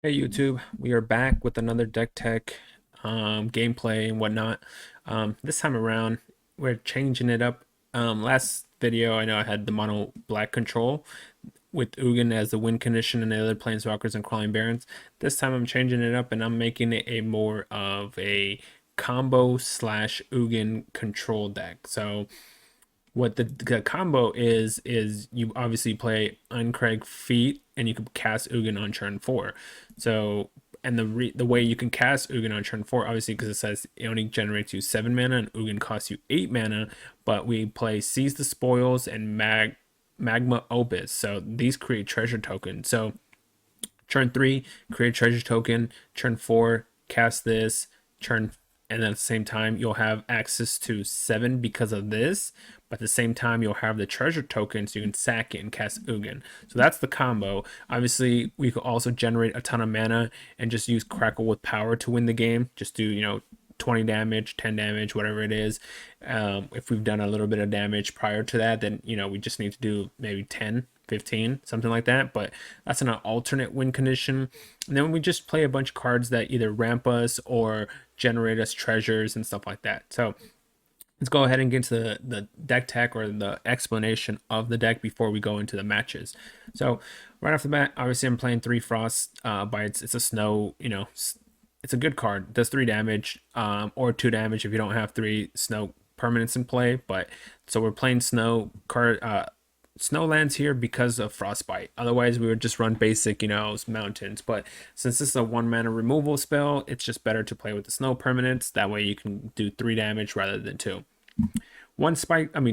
Hey YouTube, we are back with another deck tech gameplay and whatnot. This time around, we're changing it up. Last video, I know I had the mono black control with Ugin as the win condition and the other planeswalkers and crawling barons. This time I'm changing it up and I'm making it a more of a combo slash Ugin control deck. So what the combo is you obviously play Uncrag Feet and you can cast Ugin on turn 4. So and the way you can cast Ugin on turn 4, obviously, because it says it only generates you 7 mana and Ugin costs you 8 mana, but we play Seize the Spoils and Magma Opus, so these create treasure tokens. So turn 3, create treasure token. Turn 4, cast this. Turn and then at the same time you'll have access to 7 because of this, but at the same time you'll have the treasure token so you can sack it and cast Ugin. So that's the combo. Obviously we could also generate a ton of mana and just use Crackle with power to win the game. Just do 20 damage, 10 damage, whatever it is. If we've done a little bit of damage prior to that, then we just need to do maybe 10, 15, something like that. But that's an alternate win condition. And then we just play a bunch of cards that either ramp us or generate us treasures and stuff like that. So let's go ahead and get into the deck tech or the explanation of the deck before we go into the matches. So right off the bat, obviously I'm playing 3 Frost. It's a snow, it's a good card. It does 3 damage, or 2 damage if you don't have 3 snow permanents in play. But so we're playing snow card, snow lands here because of Frostbite. Otherwise, we would just run basic, mountains. But since this is a 1 mana removal spell, it's just better to play with the snow permanents. That way, you can do 3 damage rather than 2.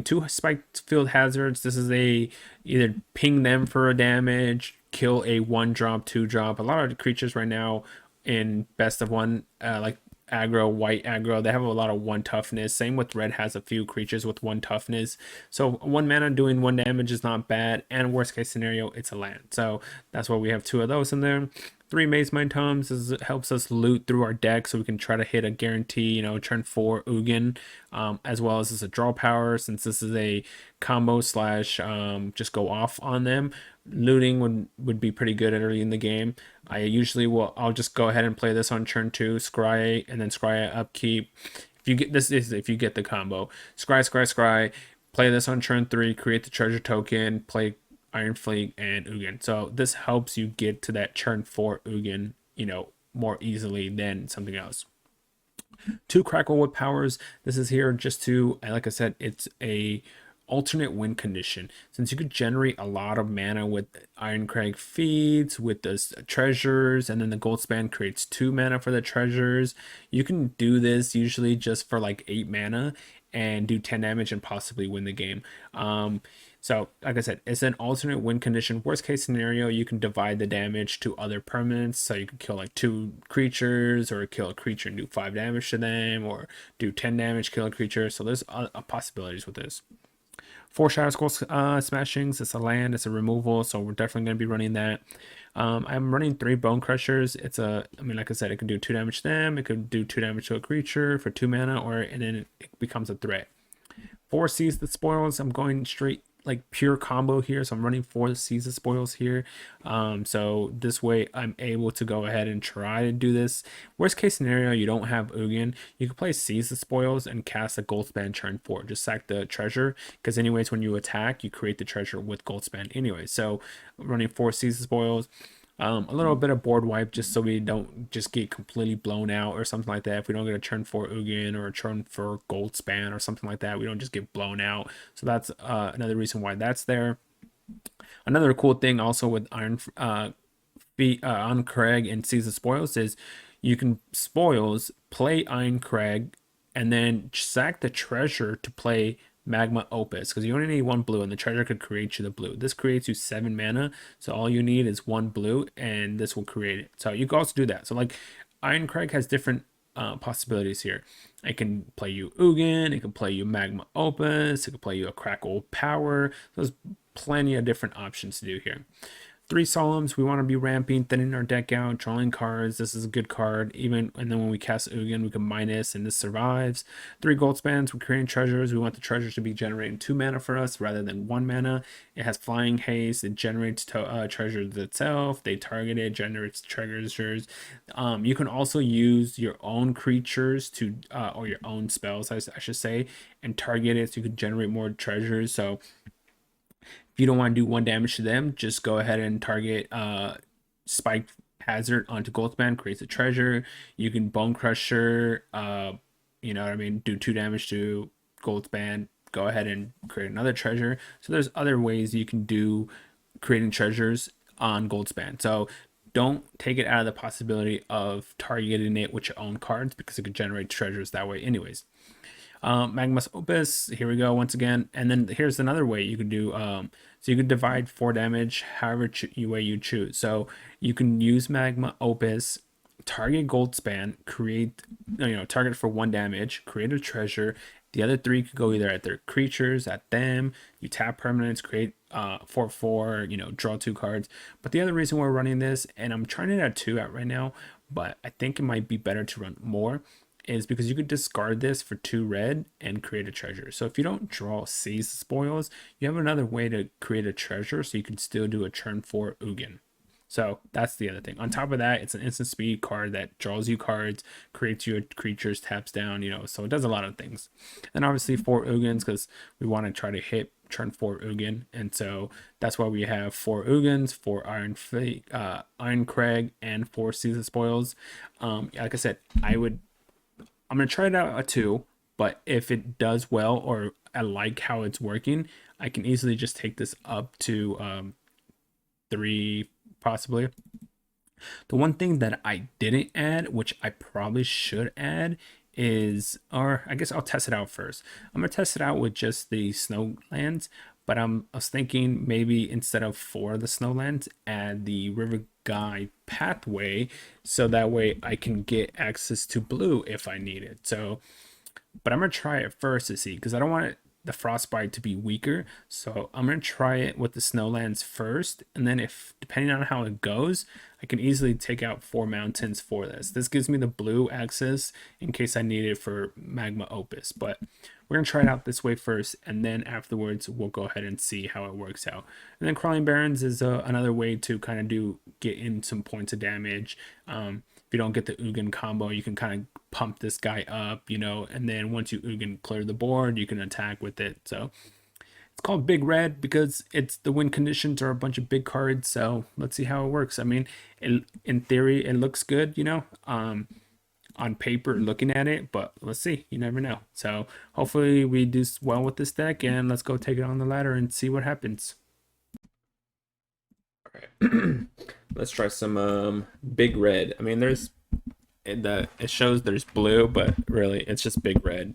Two spiked field hazards. This is a either ping them for a damage, kill a 1-drop, 2-drop. A lot of the creatures right now in best of one, like aggro, white aggro, they have a lot of 1 toughness. Same with red, has a few creatures with 1 toughness. So 1 mana doing 1 damage is not bad, and worst case scenario, it's a land. So that's why we have 2 of those in there. 3 Maze Mind Tomes helps us loot through our deck so we can try to hit a guarantee, turn 4 Ugin, as well as a draw power. Since this is a combo slash just go off on them, looting would be pretty good early in the game. I'll just go ahead and play this on turn 2, scry, and then scry upkeep. If you get the combo, scry, play this on turn 3, create the treasure token, play Iron Fleet and Ugin. So this helps you get to that turn 4 Ugin, more easily than something else. 2 Crackle with powers. This is here just to, like I said, it's a alternate win condition. Since you could generate a lot of mana with Ironcrag feeds, with the treasures, and then the gold span creates 2 mana for the treasures. You can do this usually just for like 8 mana and do 10 damage and possibly win the game. So like I said, it's an alternate win condition. Worst case scenario, you can divide the damage to other permanents. So you can kill like 2 creatures, or kill a creature and do 5 damage to them, or do 10 damage, kill a creature. So there's possibilities with this. 4 Shadow Scroll Smashings. It's a land, it's a removal, so we're definitely going to be running that. I'm running 3 Bone Crushers. Like I said, it can do 2 damage to them, it could do 2 damage to a creature for 2 mana, and then it becomes a threat. 4 Seize the Spoils. I'm going straight like pure combo here, so I'm running 4 Seize the Spoils here. So this way I'm able to go ahead and try to do this. Worst case scenario, you don't have Ugin, you can play Seize the Spoils and cast a Goldspan turn 4. Just sack the treasure, because anyways when you attack you create the treasure with Goldspan anyway. So running 4 Seize the Spoils. A little bit of board wipe just so we don't just get completely blown out or something like that. If we don't get a turn 4 Ugin or a turn 4 Gold Span or something like that, we don't just get blown out. So that's another reason why that's there. Another cool thing also with on Craig and Seize the Spoils is you can spoils, play Iron Craig, and then sack the treasure to play Magma Opus, because you only need 1 blue and the treasure could create you the blue. This creates you 7 mana, so all you need is 1 blue and this will create it. So you can also do that. So like Iron Craig has different possibilities here. It can play you Ugin, it can play you Magma Opus, it can play you a Crackle Power. There's plenty of different options to do here. 3 Solemns, we want to be ramping, thinning our deck out, drawing cards. This is a good card. Even and then when we cast Ugin, we can minus, and this survives. 3 Gold Spans, we're creating treasures. We want the treasures to be generating 2 mana for us rather than 1 mana. It has flying haste. It generates treasures itself. They target it, generates treasures. You can also use your own creatures to, or your own spells, I should say, and target it so you can generate more treasures. So if you don't want to do 1 damage to them, just go ahead and target Spike Hazard onto Goldspan, creates a treasure. You can Bone Crusher, you know what I mean, do 2 damage to Goldspan, go ahead and create another treasure. So there's other ways you can do creating treasures on Goldspan. So don't take it out of the possibility of targeting it with your own cards, because it could generate treasures that way anyways. Magma's Opus, here we go once again. And then here's another way you could do, so you could divide 4 damage however way you choose. So you can use Magma Opus, target Goldspan, create, target for 1 damage, create a treasure. The other 3 could go either at their creatures, at them. You tap permanents, create 4/4, draw 2 cards. But the other reason we're running this, and I'm trying it at 2 right now, but I think it might be better to run more, is because you could discard this for 2 red and create a treasure. So if you don't draw Seize the Spoils, you have another way to create a treasure, so you can still do a turn 4 Ugin. So that's the other thing. On top of that, it's an instant speed card that draws you cards, creates your creatures, taps down, so it does a lot of things. And obviously 4 Ugins, because we want to try to hit turn 4 Ugin, and so that's why we have 4 Ugins, 4 Iron Crag, and 4 Seize the Spoils. Like I said, I'm going to try it out at 2, but if it does well, or I like how it's working, I can easily just take this up to 3 possibly. The one thing that I didn't add, which I probably should add, is, or I guess I'll test it out first. I'm going to test it out with just the Snowlands, but I was thinking maybe instead of 4 of the Snowlands, add the River Guy pathway, so that way I can get access to blue if I need it. So, but I'm gonna try it first to see, because I don't want the Frostbite to be weaker. So I'm gonna try it with the Snowlands first, and then if, depending on how it goes, I can easily take out 4 mountains for this. This gives me the blue access in case I need it for Magma Opus, but we're going to try it out this way first, and then afterwards we'll go ahead and see how it works out. And then Crawling Barrens is another way to kind of get in some points of damage. If you don't get the Ugin combo, you can kind of pump this guy up, and then once you Ugin clear the board, you can attack with it. So it's called Big Red because the win conditions are a bunch of big cards. So let's see how it works. I mean, in theory, it looks good, on paper looking at it, but let's see, you never know. So hopefully we do well with this deck, and let's go take it on the ladder and see what happens. All right. Let's try some Big Red. I mean, it shows there's blue, but really it's just Big Red.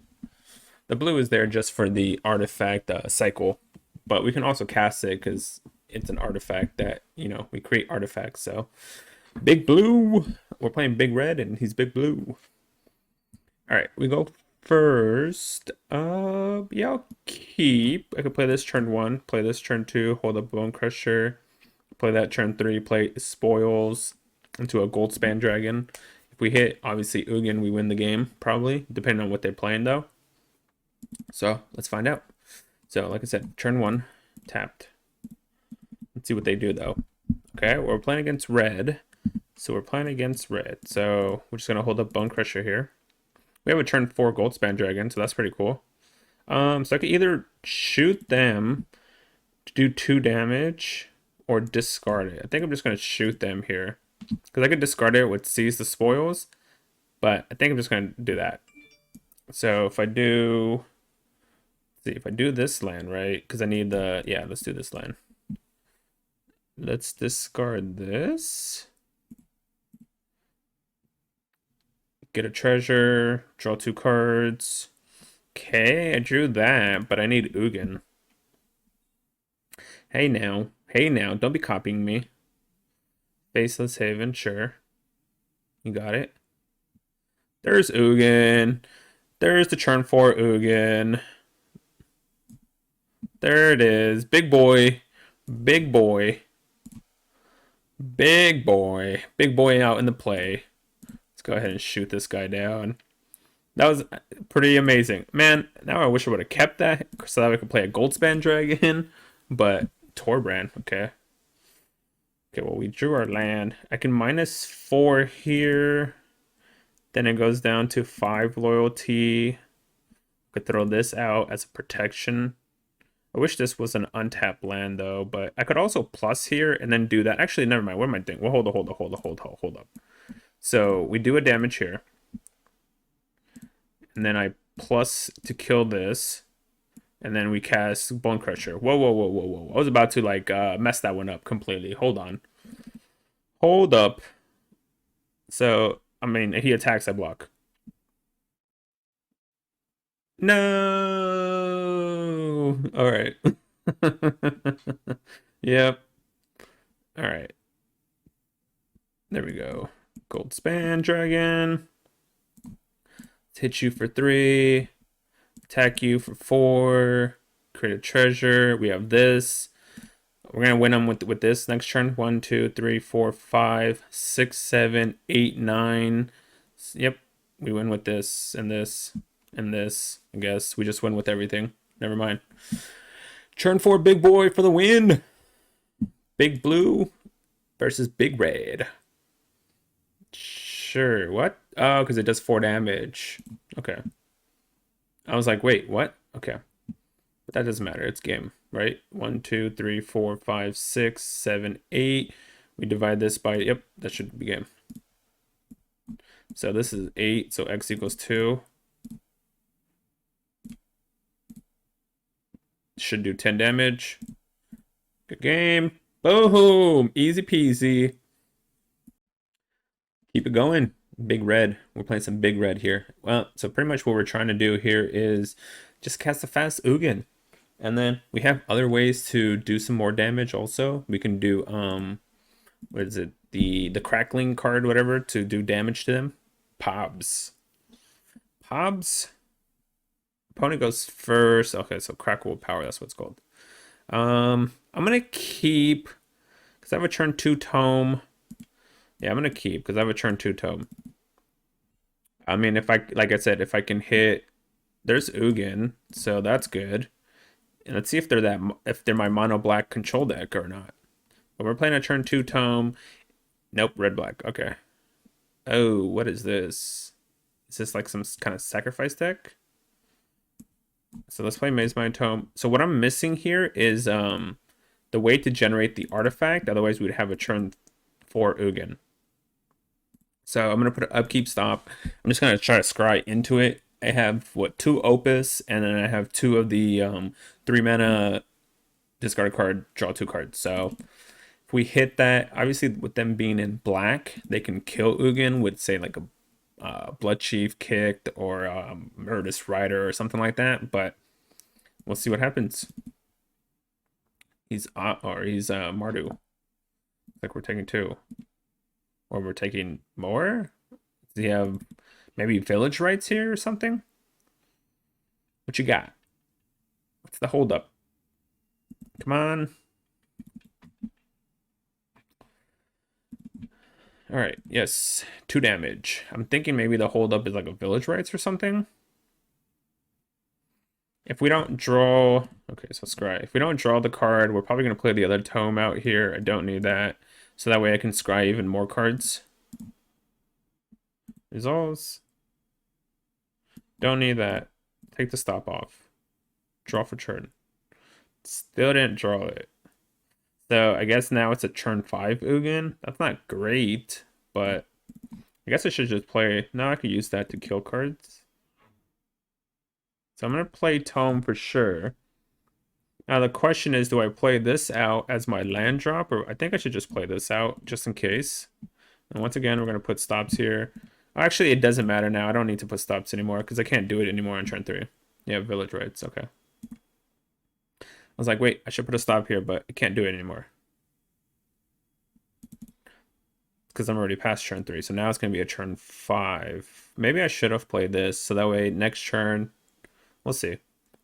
The blue is there just for the artifact cycle, but we can also cast it because it's an artifact that, we create artifacts. So Big Blue, we're playing Big Red, and he's Big Blue. All right, we go first. Yeah, I'll keep. I could play this turn 1, play this turn 2, hold up Bone Crusher, play that turn 3, play Spoils into a Goldspan Dragon. If we hit, obviously, Ugin, we win the game, probably, depending on what they're playing, though. So let's find out. So, like I said, turn 1, tapped. Let's see what they do, though. Okay, we're playing against red. So we're playing against red. So we're just going to hold up Bone Crusher here. We have a turn 4 Goldspan Dragon, so that's pretty cool. So I could either shoot them to do 2 damage or discard it. I think I'm just going to shoot them here, because I could discard it with Seize the Spoils, but I think I'm just going to do that. So if I do, let's see, if I do this land, right, because I need let's do this land. Let's discard this. Get a treasure, draw 2 cards. Okay, I drew that, but I need Ugin. Hey now, don't be copying me. Faceless Haven, sure. You got it. There's Ugin. There's the turn 4 Ugin. There it is. Big boy. Big boy. Big boy out in the play. Let's go ahead and shoot this guy down. That was pretty amazing. Man, now I wish I would have kept that so that I could play a Goldspan Dragon. But Torbrand, okay. Okay, well, we drew our land. I can -4 here. Then it goes down to 5 loyalty. Could throw this out as a protection. I wish this was an untapped land, though. But I could also plus here and then do that. Actually, never mind. What am I doing? Well, hold up. So we do a damage here. And then I plus to kill this. And then we cast Bone Crusher. Whoa. I was about to, like, mess that one up completely. Hold on. Hold up. So, I mean, he attacks, I block. No! Alright. Yep. Alright. There we go. Goldspan Dragon. Let's hit you for 3. Attack you for 4. Create a treasure. We have this. We're gonna win them with this next turn. 1, 2, 3, 4, 5, 6, 7, 8, 9. Yep, we win with this and this and this. I guess we just win with everything. Never mind. Turn 4, big boy for the win. Big blue versus big red. Sure. What? Oh, because it does 4 damage. Okay. I was like, wait, what? Okay. But that doesn't matter. It's game, right? 1, 2, 3, 4, 5, 6, 7, 8. We divide this by, yep, that should be game. So this is 8, so x equals 2. Should do 10 damage. Good game. Boom! Easy peasy. Keep it going. Big red. We're playing some big red here. Well, so pretty much what we're trying to do here is just cast a fast Ugin. And then we have other ways to do some more damage also. We can do what is it? The crackling card, whatever, to do damage to them. Pobs. Opponent goes first. Okay, so Crackle power, that's what it's called. I'm gonna keep because I have a turn 2 tome. Yeah, I'm gonna keep because I have a turn 2 tome. I mean, if I, like I said, if I can hit, there's Ugin, so that's good. And let's see if they're my mono black control deck or not. But we're playing a turn 2 tome. Nope, red black. Okay. Oh, what is this? Is this like some kind of sacrifice deck? So let's play Maze Mind Tome. So what I'm missing here is the way to generate the artifact. Otherwise, we'd have a turn 4 Ugin. So I'm gonna put an upkeep stop. I'm just gonna try to scry into it. I have what, 2 Opus, and then I have 2 of the 3 mana discard a card, draw 2 cards. So if we hit that, obviously with them being in black, they can kill Ugin with, say, like a Blood Chief Kicked or Murderous Rider or something like that. But we'll see what happens. He's Mardu. Like we're taking 2. Or we're taking more? Does he have maybe village rights here or something? What you got? What's the holdup? Come on. All right, yes, 2 damage. I'm thinking maybe the holdup is like a village rights or something. If we don't draw, okay, so scry. If we don't draw the card, we're probably gonna play the other tome out here. I don't need that. So that way I can scry even more cards. Resolves. Don't need that. Take the stop off. Draw for turn. Still didn't draw it. So I guess now it's a turn 5 Ugin. That's not great, but I guess I should just play. No, I could use that to kill cards. So I'm going to play Tome for sure. Now the question is, do I play this out as my land drop, or I think I should just play this out just in case. And once again, we're going to put stops here. Actually, it doesn't matter now. I don't need to put stops anymore because I can't do it anymore on turn 3. Yeah, village rights. Okay. I was like, wait, I should put a stop here, but I can't do it anymore. Because I'm already past turn 3. So now it's going to be a turn 5. Maybe I should have played this. So that way, next turn, we'll see.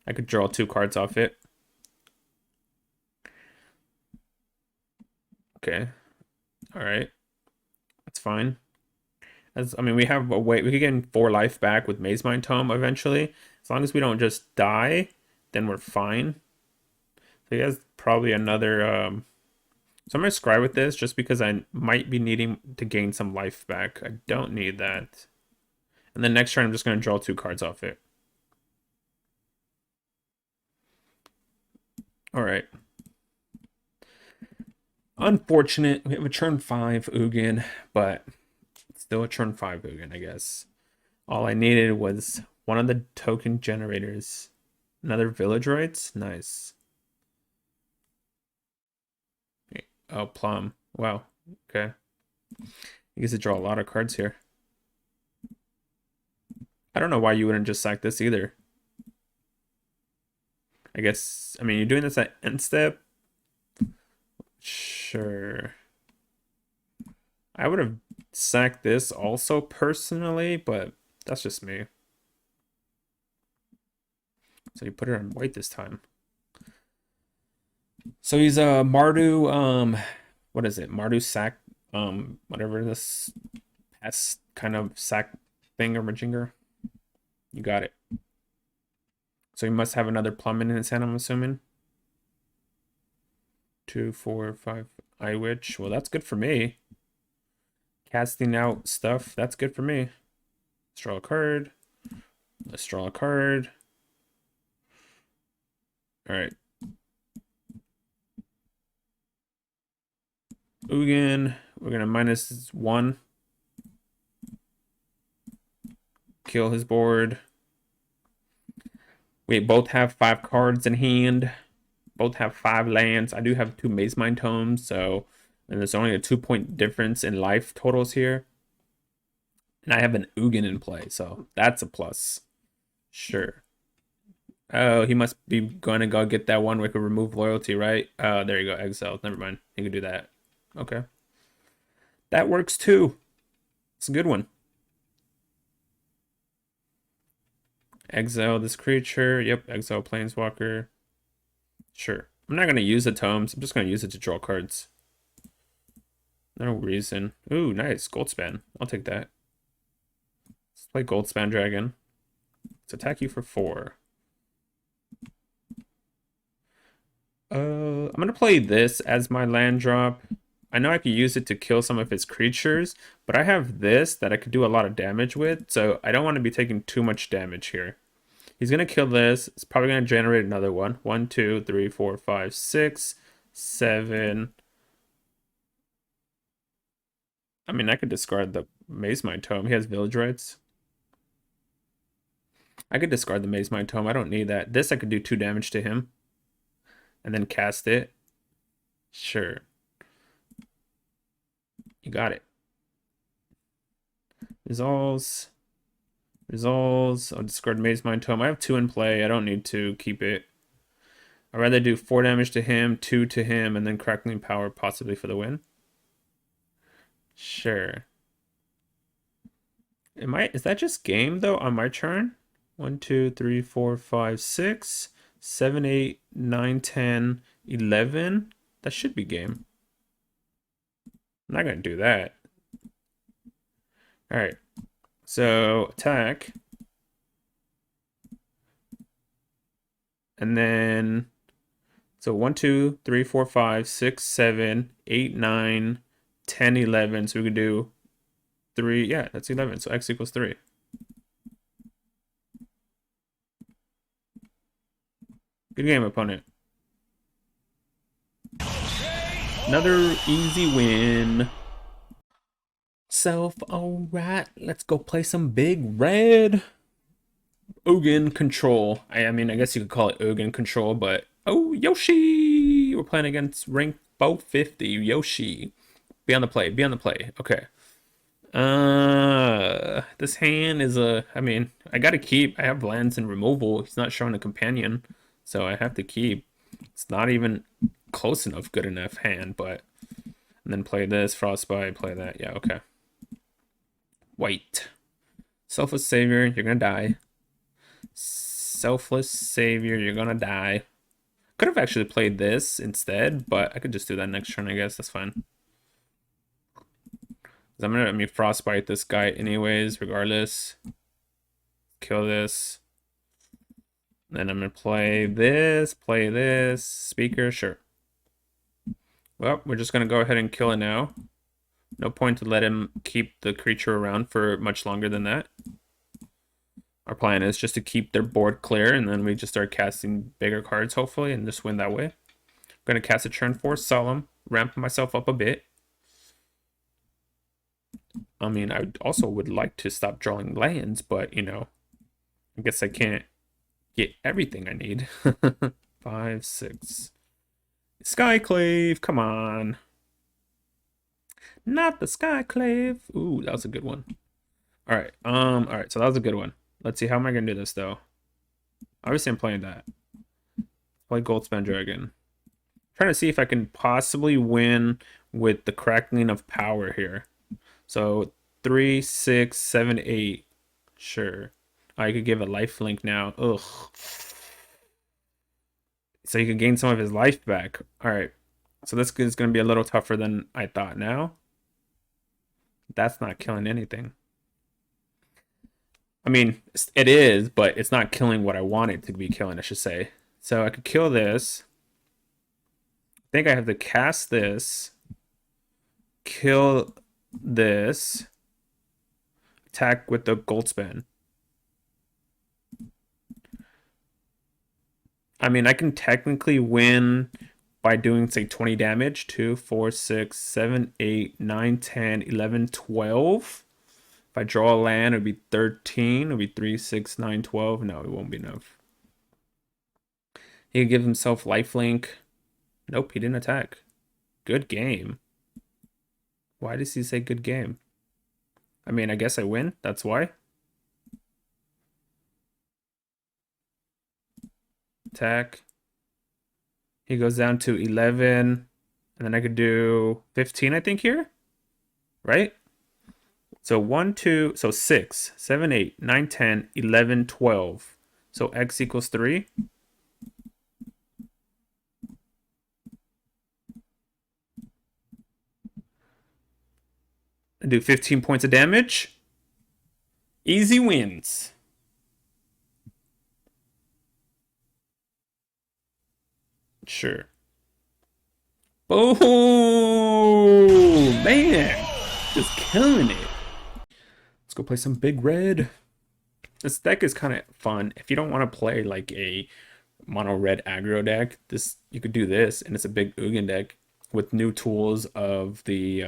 I could draw 2 cards off it. Okay. All right, that's fine. I mean, we have a way we could get 4 life back with Maze Mind Tome eventually. As long as we don't just die, then we're fine. So he has probably another. So I'm gonna scry with this just because I might be needing to gain some life back. I don't need that. And then next turn I'm just gonna draw 2 cards off it. All right. Unfortunate. We have a turn 5 Ugin, but still a turn 5 Ugin, I guess. All I needed was one of the token generators. Another village rights? Nice. Oh, plum. Wow. Okay. He gets to draw a lot of cards here. I don't know why you wouldn't just sack this either. I guess, I mean, you're doing this at end step. Sure. I would have sacked this also personally, but that's just me. So you put it on white this time. So he's a Mardu, what is it? Mardu sack, whatever this past kind of sack thing or majinger. You got it. So he must have another plum in his hand, I'm assuming. 2, 4, 5. Eye Witch. Well, that's good for me. Casting out stuff. That's good for me. Let's draw a card. Let's draw a card. All right. Ugin. We're going to -1. Kill his board. We both have 5 cards in hand. Both have 5 lands. I do have 2 Maze Mind Tomes, so and there's only a 2-point difference in life totals here. And I have an Ugin in play, so that's a plus. Sure. Oh, he must be going to go get that one where he could remove loyalty, right? Oh, there you go, exile. Never mind. He could do that. Okay. That works too. It's a good one. Exile this creature. Yep, exile Planeswalker. Sure. I'm not going to use the tomes. I'm just going to use it to draw cards. No reason. Ooh, nice. Goldspan. I'll take that. Let's play Goldspan Dragon. Let's attack you for 4. I'm going to play this as my land drop. I know I could use it to kill some of his creatures, but I have this that I could do a lot of damage with, so I don't want to be taking too much damage here. He's going to kill this. It's probably going to generate another one. 1, 2, 3, 4, 5, 6, 7. I mean, I could discard the Maze Mind Tome. He has village rights. I could discard the Maze Mind Tome. I don't need that. This I could do 2 damage to him. And then cast it. Sure. You got it. Resolves. I'll discard Maze Mind Tome. I have 2 in play. I don't need to keep it. I'd rather do 4 damage to him, 2 to him, and then Crackling Power possibly for the win. Sure. Is that just game though on my turn? 1, 2, 3, 4, 5, 6, 7, 8, 9, 10, 11. That should be game. I'm not going to do that. All right. So attack. And then, so 1, 2, 3, 4, 5, 6, 7, 8, 9, 10, 11. So we could do 3. Yeah, that's 11. So X equals 3. Good game, opponent. Another easy win. All right, let's go play some big red. Ugin control. I mean, I guess you could call it Ugin control, but oh, Yoshi! We're playing against Rainbow 50. Yoshi. Be on the play. Be on the play. Okay. This hand is I mean, I gotta keep. I have lands and removal. He's not showing a companion, so I have to keep. It's not even close enough, good enough hand, but and then play this, Frostbite, play that. Yeah, okay. White. Selfless Savior, you're gonna die. Selfless Savior, you're gonna die. Could have actually played this instead, but I could just do that next turn, I guess. That's fine. I'm gonna, frostbite this guy anyways, regardless. Kill this. Then I'm gonna play this, speaker, sure. Well, we're just gonna go ahead and kill it now. No point to let him keep the creature around for much longer than that. Our plan is just to keep their board clear, and then we just start casting bigger cards, hopefully, and just win that way. I'm gonna cast a turn 4 Solemn, ramp myself up a bit. I mean, I also would like to stop drawing lands, but, you know, I guess I can't get everything I need. 5, 6. Skyclave, come on. Not the Skyclave. Ooh, that was a good one. Alright, alright, so that was a good one. Let's see, how am I gonna do this though? Obviously I'm playing that. Play Goldspan Dragon. Trying to see if I can possibly win with the Crackling of Power here. So 3, 6, 7, 8. Sure. I could give a life link now. Ugh. So you can gain some of his life back. Alright. So this is going to be a little tougher than I thought now. That's not killing anything. I mean, it is, but it's not killing what I want it to be killing, I should say. So I could kill this. I think I have to cast this. Kill this. Attack with the Goldspan. I mean, I can technically win by doing, say, 20 damage. 2, 4, 6, 7, 8, 9, 10, 11, 12. If I draw a land, it would be 13. It would be 3, 6, 9, 12. No, it won't be enough. He could give himself lifelink. Nope, he didn't attack. Good game. Why does he say good game? I mean, I guess I win. That's why. Attack. He goes down to 11. And then I could do 15, I think, here. Right? So 1, 2, so 6, 7, 8, 9, 10, 11, 12. So X equals 3. I do 15 points of damage. Easy wins. Sure. Oh, man. Just killing it. Let's go play some Big Red. This deck is kind of fun. If you don't want to play like a mono red aggro deck, you could do this, and it's a big Ugin deck with new tools of the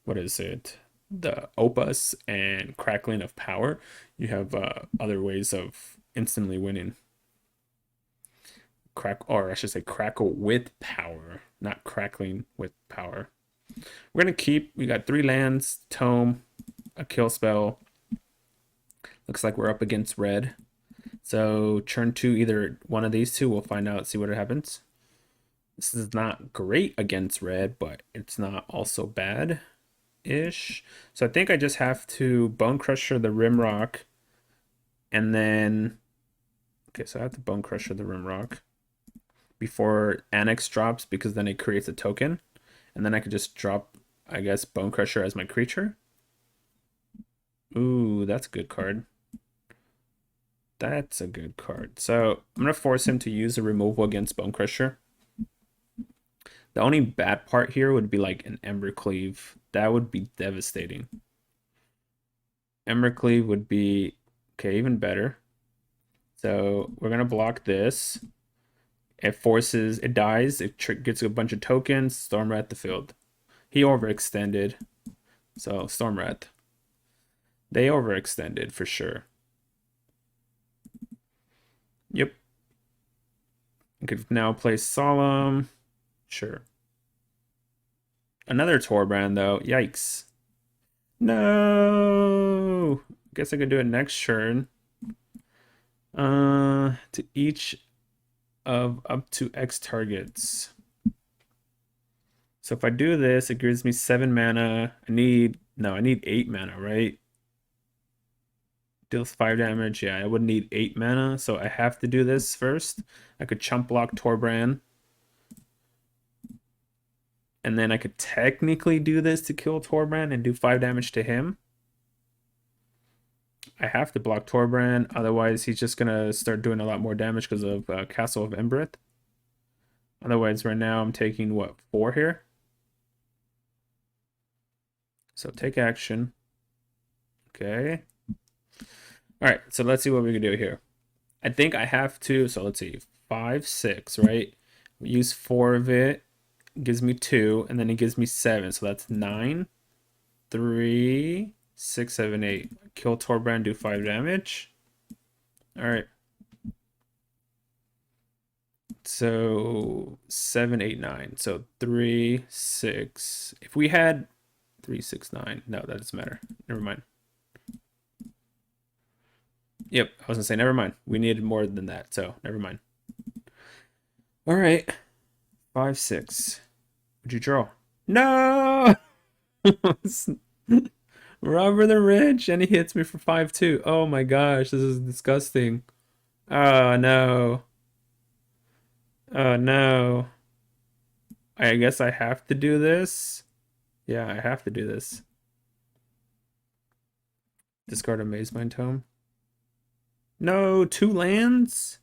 what is it? The Opus and Crackling of Power. You have other ways of instantly winning. Or I should say Crackle with Power, not Crackling with Power. We're gonna keep. We got 3 lands, Tome, a kill spell. Looks like we're up against red. So turn 2, either one of these two. We'll find out. See what happens. This is not great against red, but it's not also bad-ish. So I think I just have to Bone Crusher the Rimrock, and then okay. So I have to Bone Crusher the Rimrock before Annex drops, because then it creates a token, and then I could just drop, I guess, Bone Crusher as my creature. Ooh, that's a good card. That's a good card. So I'm going to force him to use a removal against Bone Crusher. The only bad part here would be like an Embercleave. That would be devastating. Embercleave would be, okay, even better. So we're going to block this. It forces, it dies, it gets a bunch of tokens, Stormwrath the field. He overextended. So Stormwrath. They overextended for sure. Yep. I could now play Solemn. Sure. Another Torbrand though. Yikes. No. Guess I could do it next turn. To each of up to X targets. So if I do this, it gives me 7 mana. I need 8 mana, right? Deals 5 damage. Yeah, I would need 8 mana, so I have to do this first. I could chump block Torbrand. And then I could technically do this to kill Torbrand and do 5 damage to him. I have to block Torbrand, otherwise he's just gonna start doing a lot more damage because of Castle of Embereth. Otherwise, right now I'm taking, what, 4 here? So take action. Okay. Alright, so let's see what we can do here. I think I have to, so let's see, 5, 6, right? Use 4 of it, gives me 2, and then it gives me 7, so that's 9, 3, 6, 7, 8. Kill Torbrand, do 5 damage. Alright. So 7, 8, 9. So 3, 6. If we had 3, 6, 9. No, that doesn't matter. Never mind. Yep, I was gonna say never mind. We needed more than that, so never mind. All right, 5, 6. What'd you draw? No, Robber the Rich, and he hits me for 5 2. Oh my gosh, this is disgusting. Oh no. Oh no. I guess I have to do this. Yeah, I have to do this. Discard a Mazemind Tome. No, 2 lands?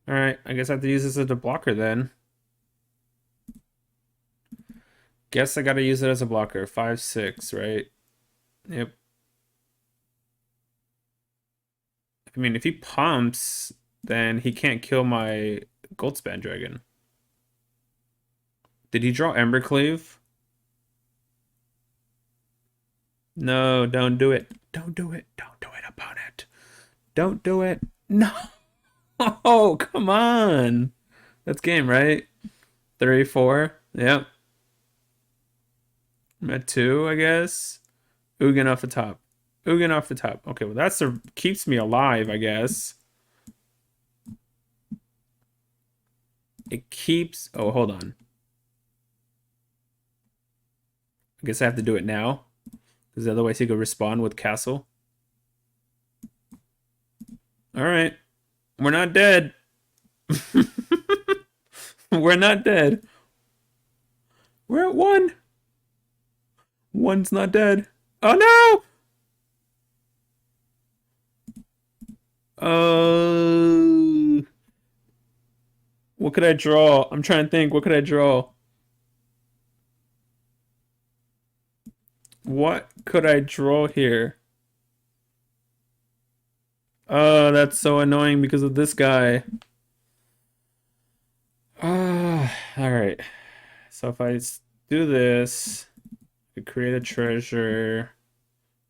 Alright, I guess I have to use this as a blocker then. Guess I gotta use it as a blocker. 5, 6, right? Yep. I mean, if he pumps, then he can't kill my Goldspan Dragon. Did he draw Embercleave? No, don't do it. Don't do it. Don't do it, opponent. Don't do it. No. Oh, come on. That's game, right? 3, 4. Yep. I'm at 2, I guess. Ugin off the top. Ugin off the top. Okay, well, that's the keeps me alive, I guess. It keeps... Oh, hold on. I guess I have to do it now. Because otherwise he could respond with Castle. Alright. We're not dead. We're not dead. We're at 1. 1's not dead. Oh no! What could I draw? I'm trying to think. What could I draw? What could I draw here? Oh, that's so annoying because of this guy. All right. So if I do this, I create a treasure.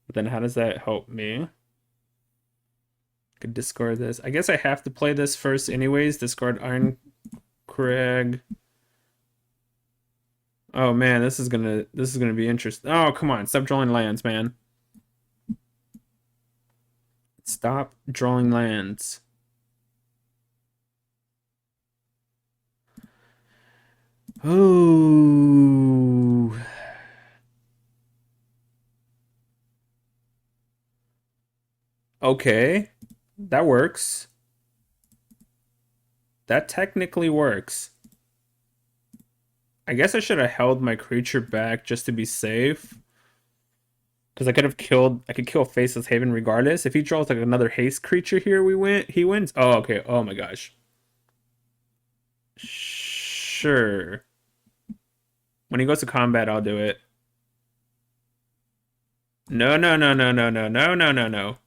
But then how does that help me? I could discard this. I guess I have to play this first anyways. Discard Iron Crag. Oh man, this is gonna be interesting. Oh, come on, stop drawing lands, man. Stop drawing lands. Oh. Okay. That works. That technically works. I guess I should have held my creature back just to be safe. Because I could kill Faceless Haven regardless. If he draws like another haste creature here, he wins. Oh, okay. Oh my gosh. Sure. When he goes to combat, I'll do it. No, no, no, no, no, no, no, no, no, no.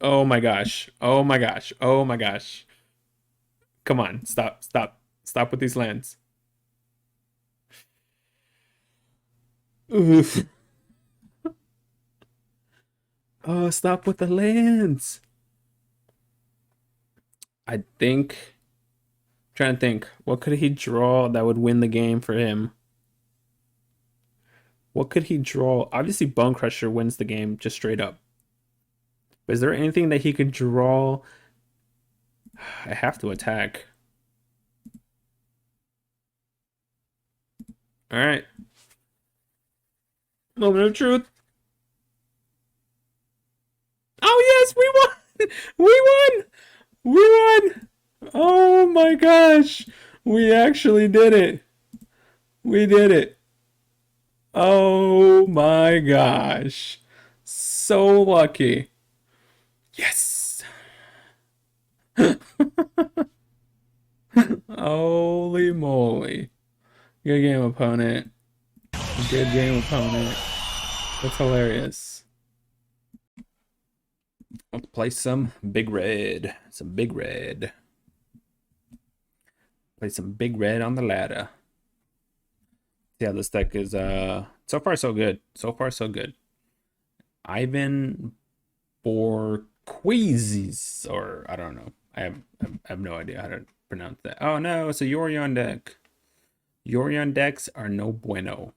Oh my gosh. Oh my gosh. Oh my gosh. Come on. Stop. Stop. Stop with these lands. Oof. Oh, stop with the lands. I think. Trying to think. What could he draw that would win the game for him? What could he draw? Obviously, Bone Crusher wins the game just straight up. But is there anything that he could draw? I have to attack. All right. Moment of truth. Oh yes, we won. We won! We won! Oh my gosh! We actually did it! We did it! Oh my gosh! So lucky! Yes! Holy moly! Good game, opponent. Good game, opponent. That's hilarious. Let's play some big red. Some big red. Play some big red on the ladder. Yeah, this deck is so far so good. So far so good. Ivan Borquezes, or I don't know. I have no idea how to pronounce that. Oh no, it's a Yorion deck. Yorion decks are no bueno.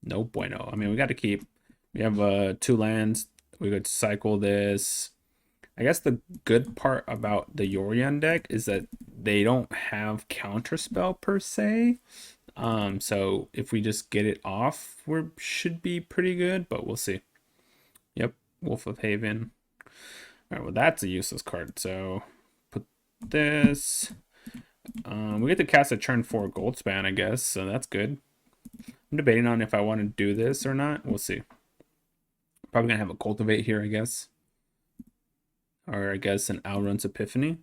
No bueno. I mean, we got to keep. We have 2 lands. We could cycle this. I guess the good part about the Yorion deck is that they don't have counterspell per se. So if we just get it off, we should be pretty good, but we'll see. Yep, Wolf of Haven. All right, well that's a useless card. So put this. We get to cast a turn 4 Goldspan, I guess, so that's good. I'm debating on if I want to do this or not. We'll see. Probably gonna have a Cultivate here, I guess. Or I guess an Alrun's Epiphany.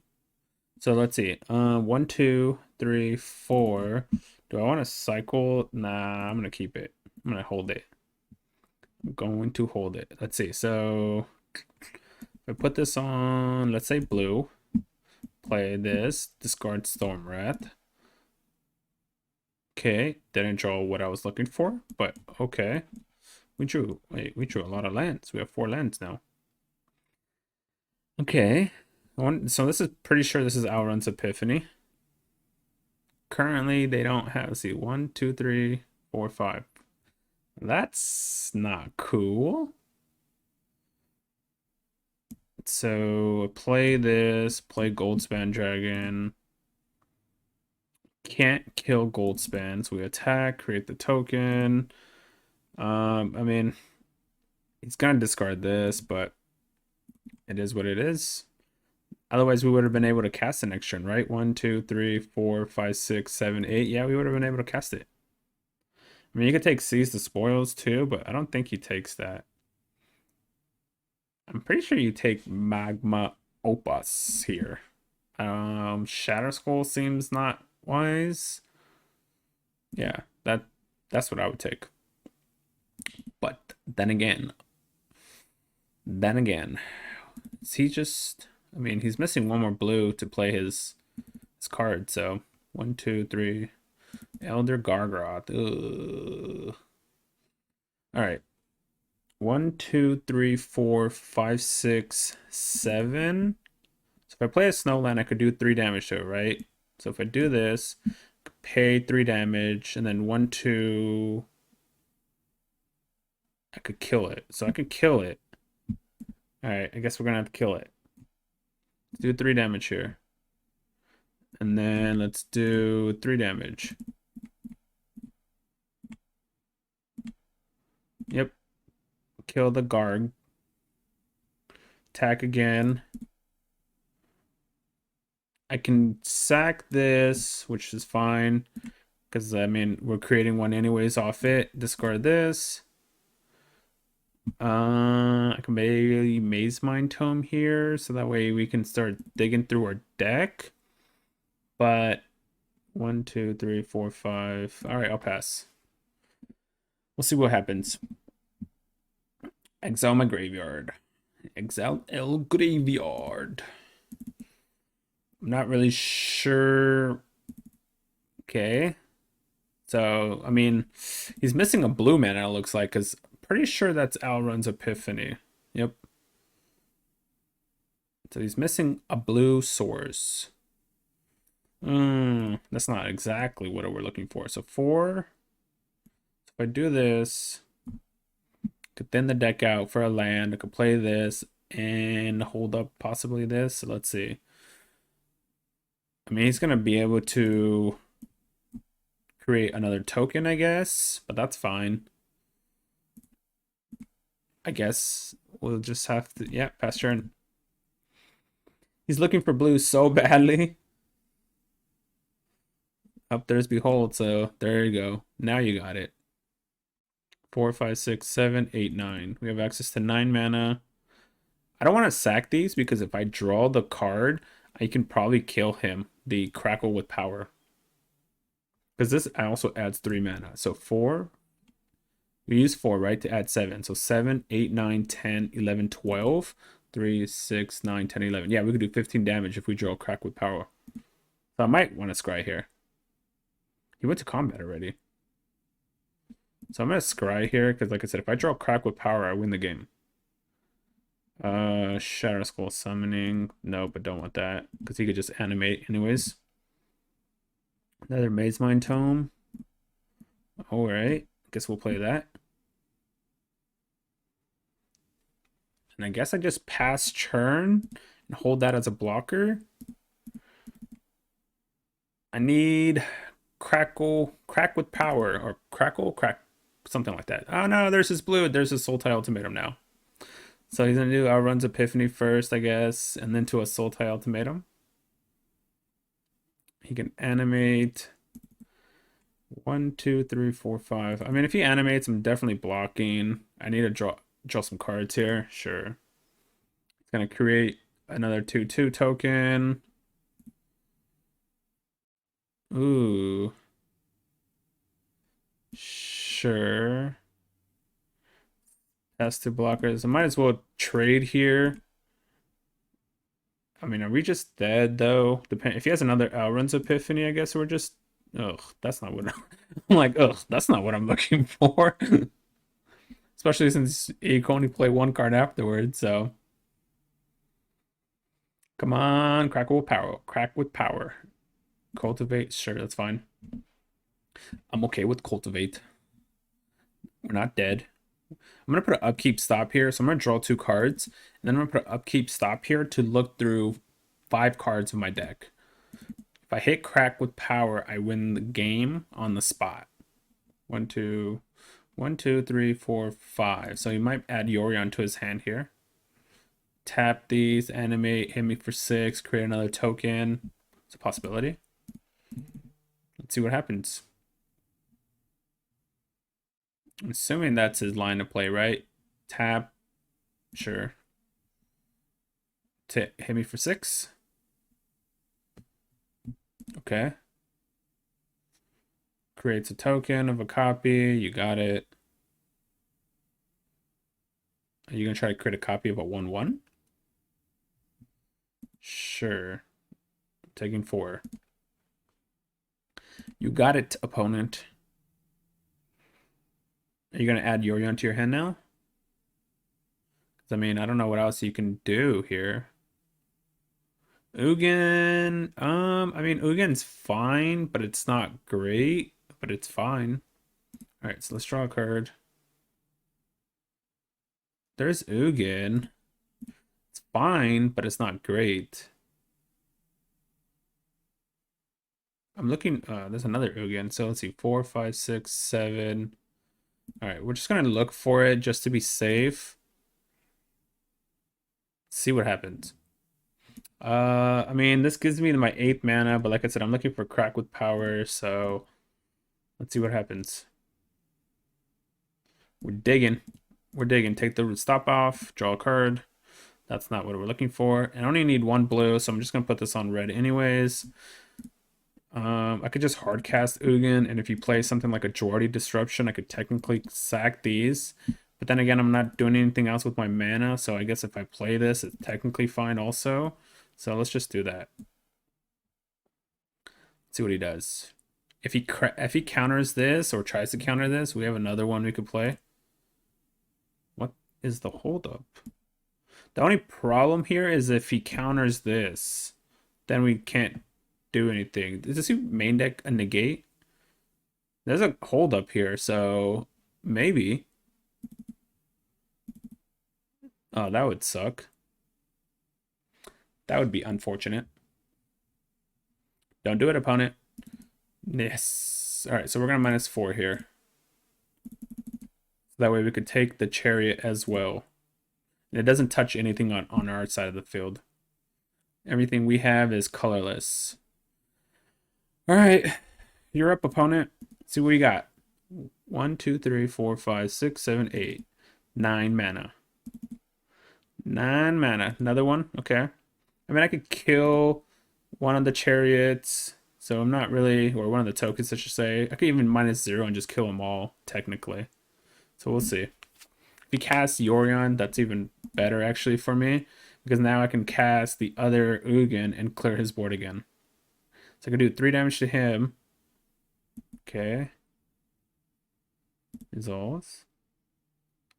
So let's see. 1, 2, 3, 4. Do I want to cycle? Nah, I'm gonna keep it. I'm gonna hold it. I'm going to hold it. Let's see. So if I put this on, let's say blue. Play this. Discard Stormwrath. Okay, didn't draw what I was looking for, but okay. We drew a lot of lands. We have 4 lands now. Okay. So this is pretty sure this is Alrun's Epiphany. Currently, they don't have, let's see, 1, 2, 3, 4, 5. That's not cool. So play this, play Goldspan Dragon. Can't kill Goldspan, so we attack, create the token. I mean, he's gonna discard this, but it is what it is. Otherwise, we would have been able to cast the next turn, right? 1, 2, 3, 4, 5, 6, 7, 8. Yeah, we would have been able to cast it. I mean, you could take Seize the Spoils too, but I don't think he takes that. I'm pretty sure you take Magma Opus here. Shatter Skull seems not wise. Yeah, that's what I would take. But then again, is he just? I mean, he's missing 1 more blue to play his card. So 1, 2, 3, Elder Gargroth. Ugh. All right. 1, 2, 3, 4, 5, 6, 7. So if I play a Snowland, I could do 3 damage to it, right? So if I do this, pay 3 damage, and then 1, 2, I could kill it. So I could kill it. All right, I guess we're gonna have to kill it. Let's do 3 damage here. And then let's do 3 damage. Yep. Kill the Garg. Attack again. I can sack this, which is fine. Because, I mean, we're creating one anyways off it. Discard this. I can maybe Maze Mind Tome here, so that way we can start digging through our deck. But 1, 2, 3, 4, 5. All right, I'll pass. We'll see what happens. Exile my graveyard. Exile El Graveyard. I'm not really sure. Okay. So, I mean, he's missing a blue mana, it looks like, because pretty sure that's Alrun's Epiphany. Yep. So he's missing a blue source. That's not exactly what we're looking for. So 4. If I do this, I could thin the deck out for a land. I could play this and hold up possibly this. So let's see. I mean, he's going to be able to create another token, I guess, but that's fine. I guess we'll just have to, yeah, pass turn. He's looking for blue so badly. Up there's behold, so there you go. Now you got it. 4, 5, 6, 7, 8, 9. We have access to 9 mana. I don't want to sack these because if I draw the card, I can probably kill him, the Crackle with power. Because this also adds 3 mana. So 4. We use 4, right, to add 7. So 7, 8, 9, 10, 11, 12. 3, 6, 9, 10, 11. Yeah, we could do 15 damage if we draw Crack with power. So I might want to scry here. He went to combat already. So I'm going to scry here because, like I said, if I draw Crack with power, I win the game. Shadow Skull Summoning. No, but don't want that because he could just animate anyways. Another Maze Mind Tome. Alright. Guess we'll play that. And I guess I just pass Churn and hold that as a blocker. I need Crack with power, or Crack, something like that. Oh no, there's his blue. There's his Sultai Ultimatum now. So he's gonna do Outrun's Epiphany first, I guess, and then to a Sultai Ultimatum. He can animate 1, 2, 3, 4, 5. I mean, if he animates, I'm definitely blocking. I need to draw some cards here. Sure. It's gonna create another 2/2 token. Ooh. Sure. Has 2 blockers. I might as well trade here. I mean, are we just dead though? If he has another Outrun's Epiphany, I guess we're just. Ugh, that's not what I'm like. Ugh, that's not what I'm looking for. Especially since he can only play 1 card afterwards. So, come on, Crackle with power. Crack with power. Cultivate. Sure, that's fine. I'm okay with cultivate. We're not dead. I'm going to put an upkeep stop here. So I'm going to draw 2 cards. And then I'm going to put an upkeep stop here to look through 5 cards of my deck. If I hit Crack with power, I win the game on the spot. 1, 2, 3, 4, 5. So he might add Yorion to his hand here. Tap these, animate, hit me for 6, create another token. It's a possibility. Let's see what happens. I'm assuming that's his line of play, right? Tap. Sure. Hit me for 6. Okay. Creates a token of a copy. You got it. Are you going to try to create a copy of a 1/1? Sure. Taking 4. You got it, opponent. Are you going to add Yorion to your hand now? I mean, I don't know what else you can do here. Ugin. I mean, Ugin's fine, but it's not great, but it's fine. All right, so let's draw a card. There's Ugin. It's fine, but it's not great. I'm looking, there's another Ugin. So let's see, 4, 5, 6, 7. All right, we're just gonna look for it just to be safe. See what happens. I mean, this gives me my 8th mana, but like I said, I'm looking for Crack with power, so let's see what happens. We're digging. We're digging. Take the stop off, draw a card. That's not what we're looking for. And I only need 1 blue, so I'm just gonna put this on red anyways. I could just hard cast Ugin, and if you play something like a Jordy Disruption, I could technically sack these. But then again, I'm not doing anything else with my mana, so I guess if I play this, it's technically fine also. So let's just do that. Let's see what he does. If he counters this or tries to counter this, we have another one we could play. What is the holdup? The only problem here is if he counters this, then we can't do anything. Does he main deck a negate? There's a holdup here, so maybe. Oh, that would suck. That would be unfortunate. Don't do it, opponent. Yes. All right, so we're going to -4 here. That way we could take the chariot as well. And it doesn't touch anything on our side of the field. Everything we have is colorless. All right, you're up, opponent. Let's see what you got. 1, 2, 3, 4, 5, 6, 7, 8. 9 mana. 9 mana. Another one? Okay. I mean, I could kill one of the chariots, so I'm not really, or one of the tokens, I should say. I could even -0 and just kill them all, technically. So we'll see. If you cast Yorion, that's even better, actually, for me, because now I can cast the other Ugin and clear his board again. So I can do 3 damage to him. Okay. Resolves.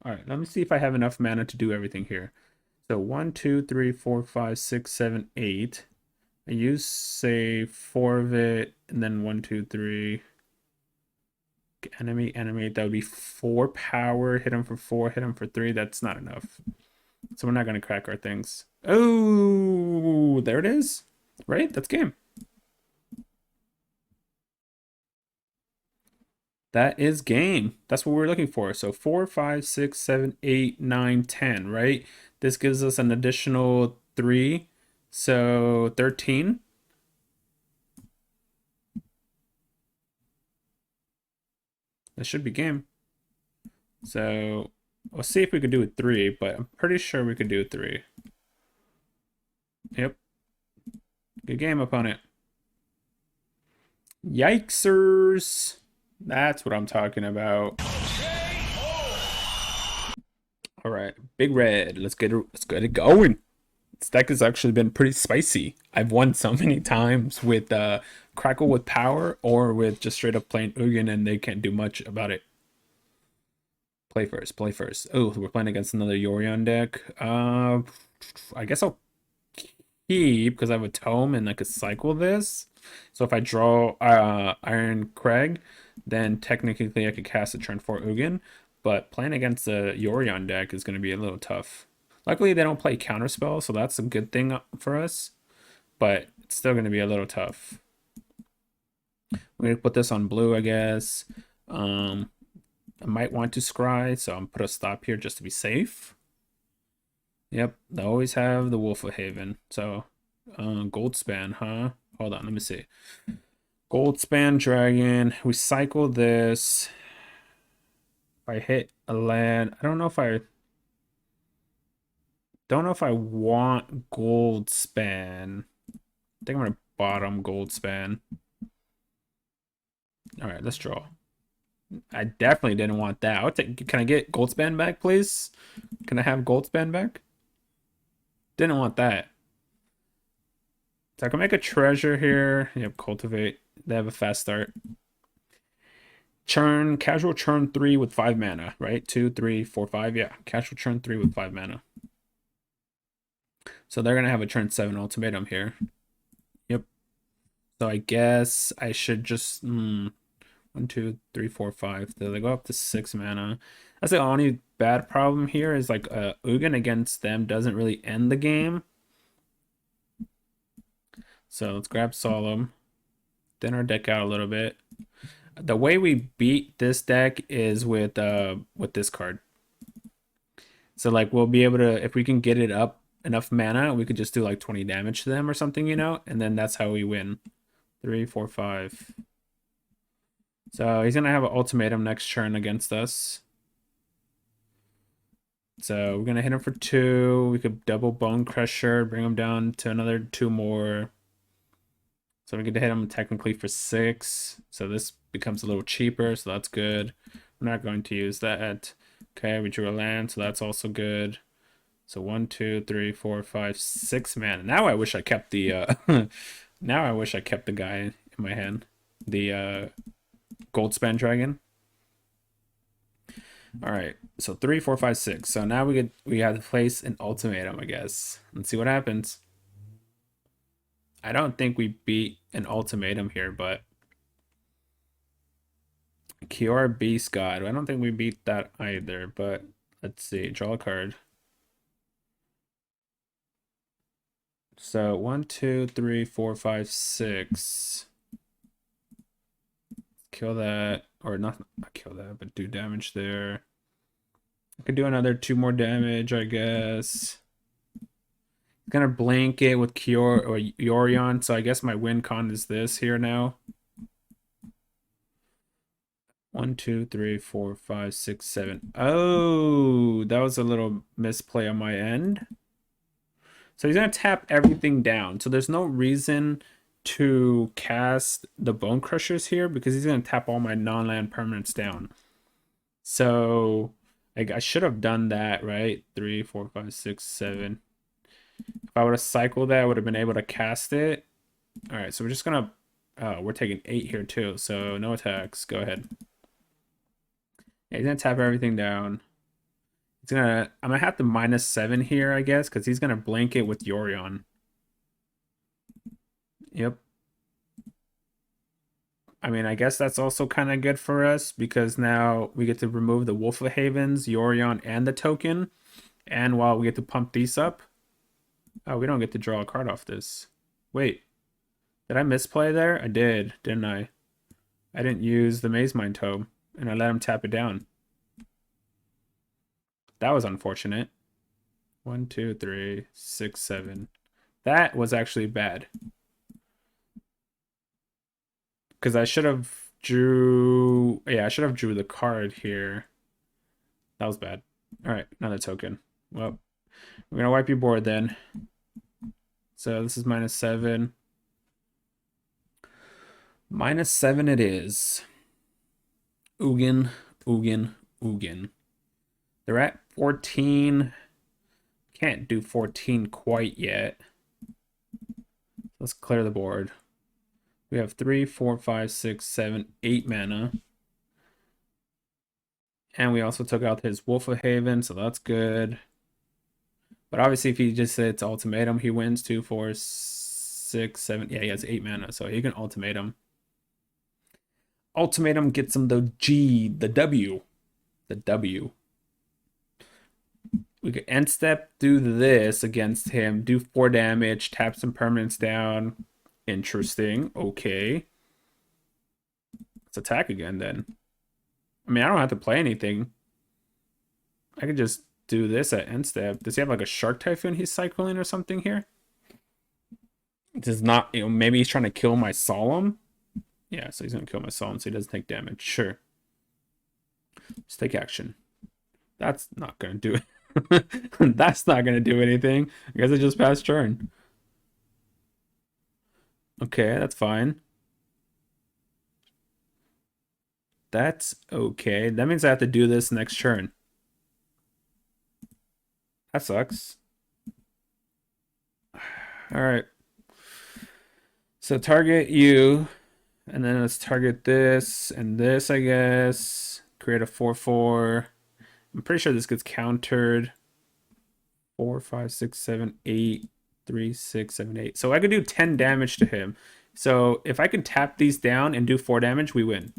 Alright, let me see if I have enough mana to do everything here. So 1, 2, 3, 4, 5, 6, 7, 8. I use, say, 4 of it, and then 1, 2, 3. Enemy, animate. That would be 4 power. Hit him for 4, hit him for 3. That's not enough. So we're not going to crack our things. Oh, there it is. Right? That's game. That is game. That's what we're looking for. So 4, 5, 6, 7, 8, 9, 10, right? This gives us an additional 3. So 13. That should be game. So we'll see if we could do it 3, but I'm pretty sure we could do it 3. Yep. Good game, opponent. Yikesers. That's what I'm talking about. All right, Big Red. Let's get it going. This deck has actually been pretty spicy. I've won so many times with Crackle with power or with just straight up playing Ugin and they can't do much about it. Play first, play first. Oh, we're playing against another Yorion deck. I guess I'll keep because I have a tome and I could cycle this. So if I draw Iron Crag, then technically I could cast a turn 4 Ugin. But playing against a Yorion deck is going to be a little tough. Luckily, they don't play counterspell, so that's a good thing for us. But it's still going to be a little tough. We're going to put this on blue, I guess. I might want to scry, so I'm put a stop here just to be safe. Yep, they always have the Wolf of Haven. So, Goldspan, huh? Hold on, let me see. Goldspan Dragon. We cycle this. If I hit a land, I don't know if I want Goldspan. I think I'm gonna bottom Goldspan. All right, let's draw. I definitely didn't want that. Can I get Goldspan back, please? Can I have Goldspan back? Didn't want that. So I can make a treasure here. Yep, cultivate. They have a fast start. Churn, casual churn 3 with 5 mana, right? 2, 3, 4, 5. Yeah, casual churn 3 with 5 mana. So they're gonna have a turn 7 ultimatum here. Yep. So I guess I should just 1, 2, 3, 4, 5. So they go up to 6 mana. That's the only bad problem here is like Ugin against them doesn't really end the game. So let's grab Solemn. Thin our deck out a little bit. The way we beat this deck is with this card. So like we'll be able to, if we can get it up enough mana, we could just do like 20 damage to them or something, you know, and then that's how we win. 3, 4, 5. So he's gonna have an ultimatum next turn against us. So we're gonna hit him for 2. We could double Bone Crusher, bring him down to another 2 more. So we get to hit him technically for 6. So this becomes a little cheaper, so that's good. We're not going to use that. Okay, we drew a land, so that's also good. So 1, 2, 3, 4, 5, 6 mana. Now I wish I kept the now I wish I kept the guy in my hand. The Goldspan Dragon. Alright, so 3, 4, 5, 6. So now we have to place an ultimatum, I guess. Let's see what happens. I don't think we beat an ultimatum here, but Kiora Beast God. I don't think we beat that either, but let's see. Draw a card. So 1, 2, 3, 4, 5, 6. Kill that, or not kill that, but do damage there. I could do another 2 more damage, I guess. Gonna blink it with Kior or Yorion, so I guess my win con is this here now. 1, 2, 3, 4, 5, 6, 7. Oh, that was a little misplay on my end. So he's gonna tap everything down. So there's no reason to cast the Bone Crushers here because he's gonna tap all my non-land permanents down. So like I should have done that, right? 3, 4, 5, 6, 7. If I would have cycled that, I would have been able to cast it. All right, so we're just gonna we're taking 8 here too, so no attacks. Go ahead. Yeah, he's gonna tap everything down. I'm gonna have to -7 here, I guess, because he's gonna blink it with Yorion. Yep. I mean, I guess that's also kind of good for us because now we get to remove the Wolf of Havens, Yorion, and the token. And while we get to pump these up. Oh, we don't get to draw a card off this. Wait. Did I misplay there? I did, didn't I? I didn't use the Maze Mind Tome, and I let him tap it down. That was unfortunate. 1, 2, 3, 6, 7. That was actually bad. Because I should have drew... Yeah, I should have drew the card here. That was bad. Alright, another token. Well, we're going to wipe your board then. So this is -7. -7 it is. Ugin, Ugin, Ugin. They're at 14. Can't do 14 quite yet. Let's clear the board. We have 3, 4, 5, 6, 7, 8 mana. And we also took out his Wolf of Haven, so that's good. But obviously, if he just hits Ultimatum, he wins 2, 4, 6, 7. Yeah, he has 8 mana, so he can Ultimatum. Ultimatum gets him the G, the W. The W. We could end step, do this against him, do 4 damage, tap some permanents down. Interesting. Okay. Let's attack again then. I mean, I don't have to play anything. I could just do this at end step. Does he have like a Shark Typhoon he's cycling or something here? Does not, maybe he's trying to kill my Solemn. Yeah, so he's gonna kill my Solemn so he doesn't take damage. Sure. Let's take action. That's not gonna do it. That's not gonna do anything. I guess I just passed turn. Okay, that's fine. That's okay. That means I have to do this next turn. That sucks. Alright. So target you, and then let's target this and this, I guess. Create a 4/4. I'm pretty sure this gets countered. 4, 5, 6, 7, 8, 3, 6, 7, 8. So I could do 10 damage to him. So if I can tap these down and do 4 damage, we win.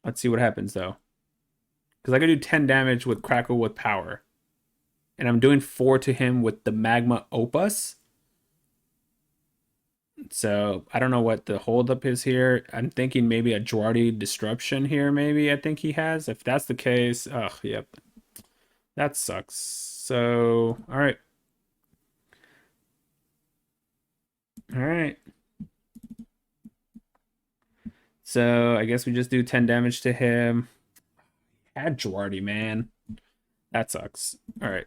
Let's see what happens though. Because I could do 10 damage with Crackle with power. And I'm doing 4 to him with the Magma Opus. So I don't know what the holdup is here. I'm thinking maybe a Jwari Disruption here, maybe I think he has. If that's the case, oh, yep. That sucks. So, all right. All right. So I guess we just do 10 damage to him. Had Jwari, man. That sucks. All right.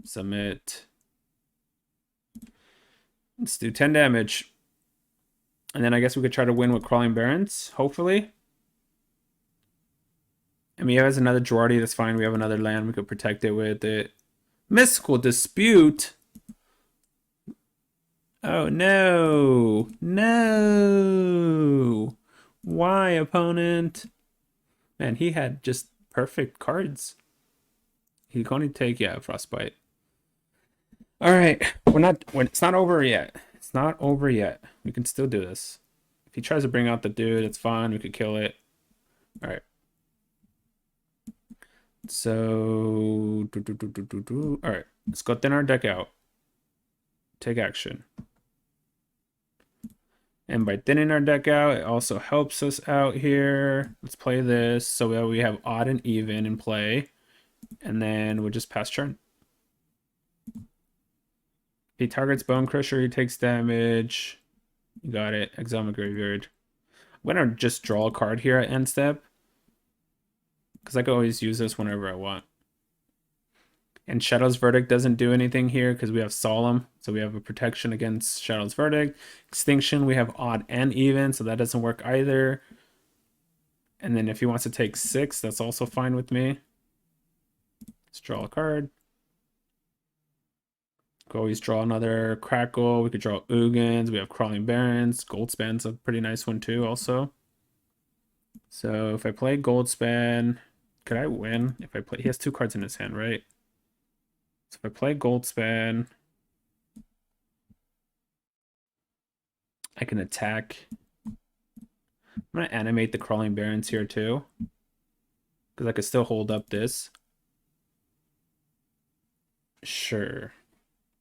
Submit. Let's do 10 damage. And then I guess we could try to win with Crawling Barrens, hopefully. I mean, he has another Jwari, that's fine. We have another land, we could protect it with it. Mystical Dispute. Oh, no. No. Why, opponent? Man, he had just perfect cards. He can only take, yeah, Frostbite. All right, it's not over yet. It's not over yet. We can still do this. If he tries to bring out the dude, it's fine. We could kill it. All right. So, all right, let's go thin our deck out. Take action. And by thinning our deck out, it also helps us out here. Let's play this so that we have odd and even in play. And then we'll just pass turn. If he targets Bone Crusher, he takes damage. You got it. Exile my graveyard. I'm gonna just draw a card here at end step, because I can always use this whenever I want. And Shadow's Verdict doesn't do anything here because we have Solemn, so we have a protection against Shadow's Verdict. Extinction, we have Odd and Even, so that doesn't work either. And then if he wants to take 6, that's also fine with me. Let's draw a card. Could always draw another Crackle. We could draw Ugins. We have Crawling Barrens. Goldspan's a pretty nice one too also. So if I play Goldspan, could I win? If I play, he has 2 cards in his hand, right? So if I play Goldspan, I can attack. I'm going to animate the Crawling Barrens here too, because I could still hold up this. Sure.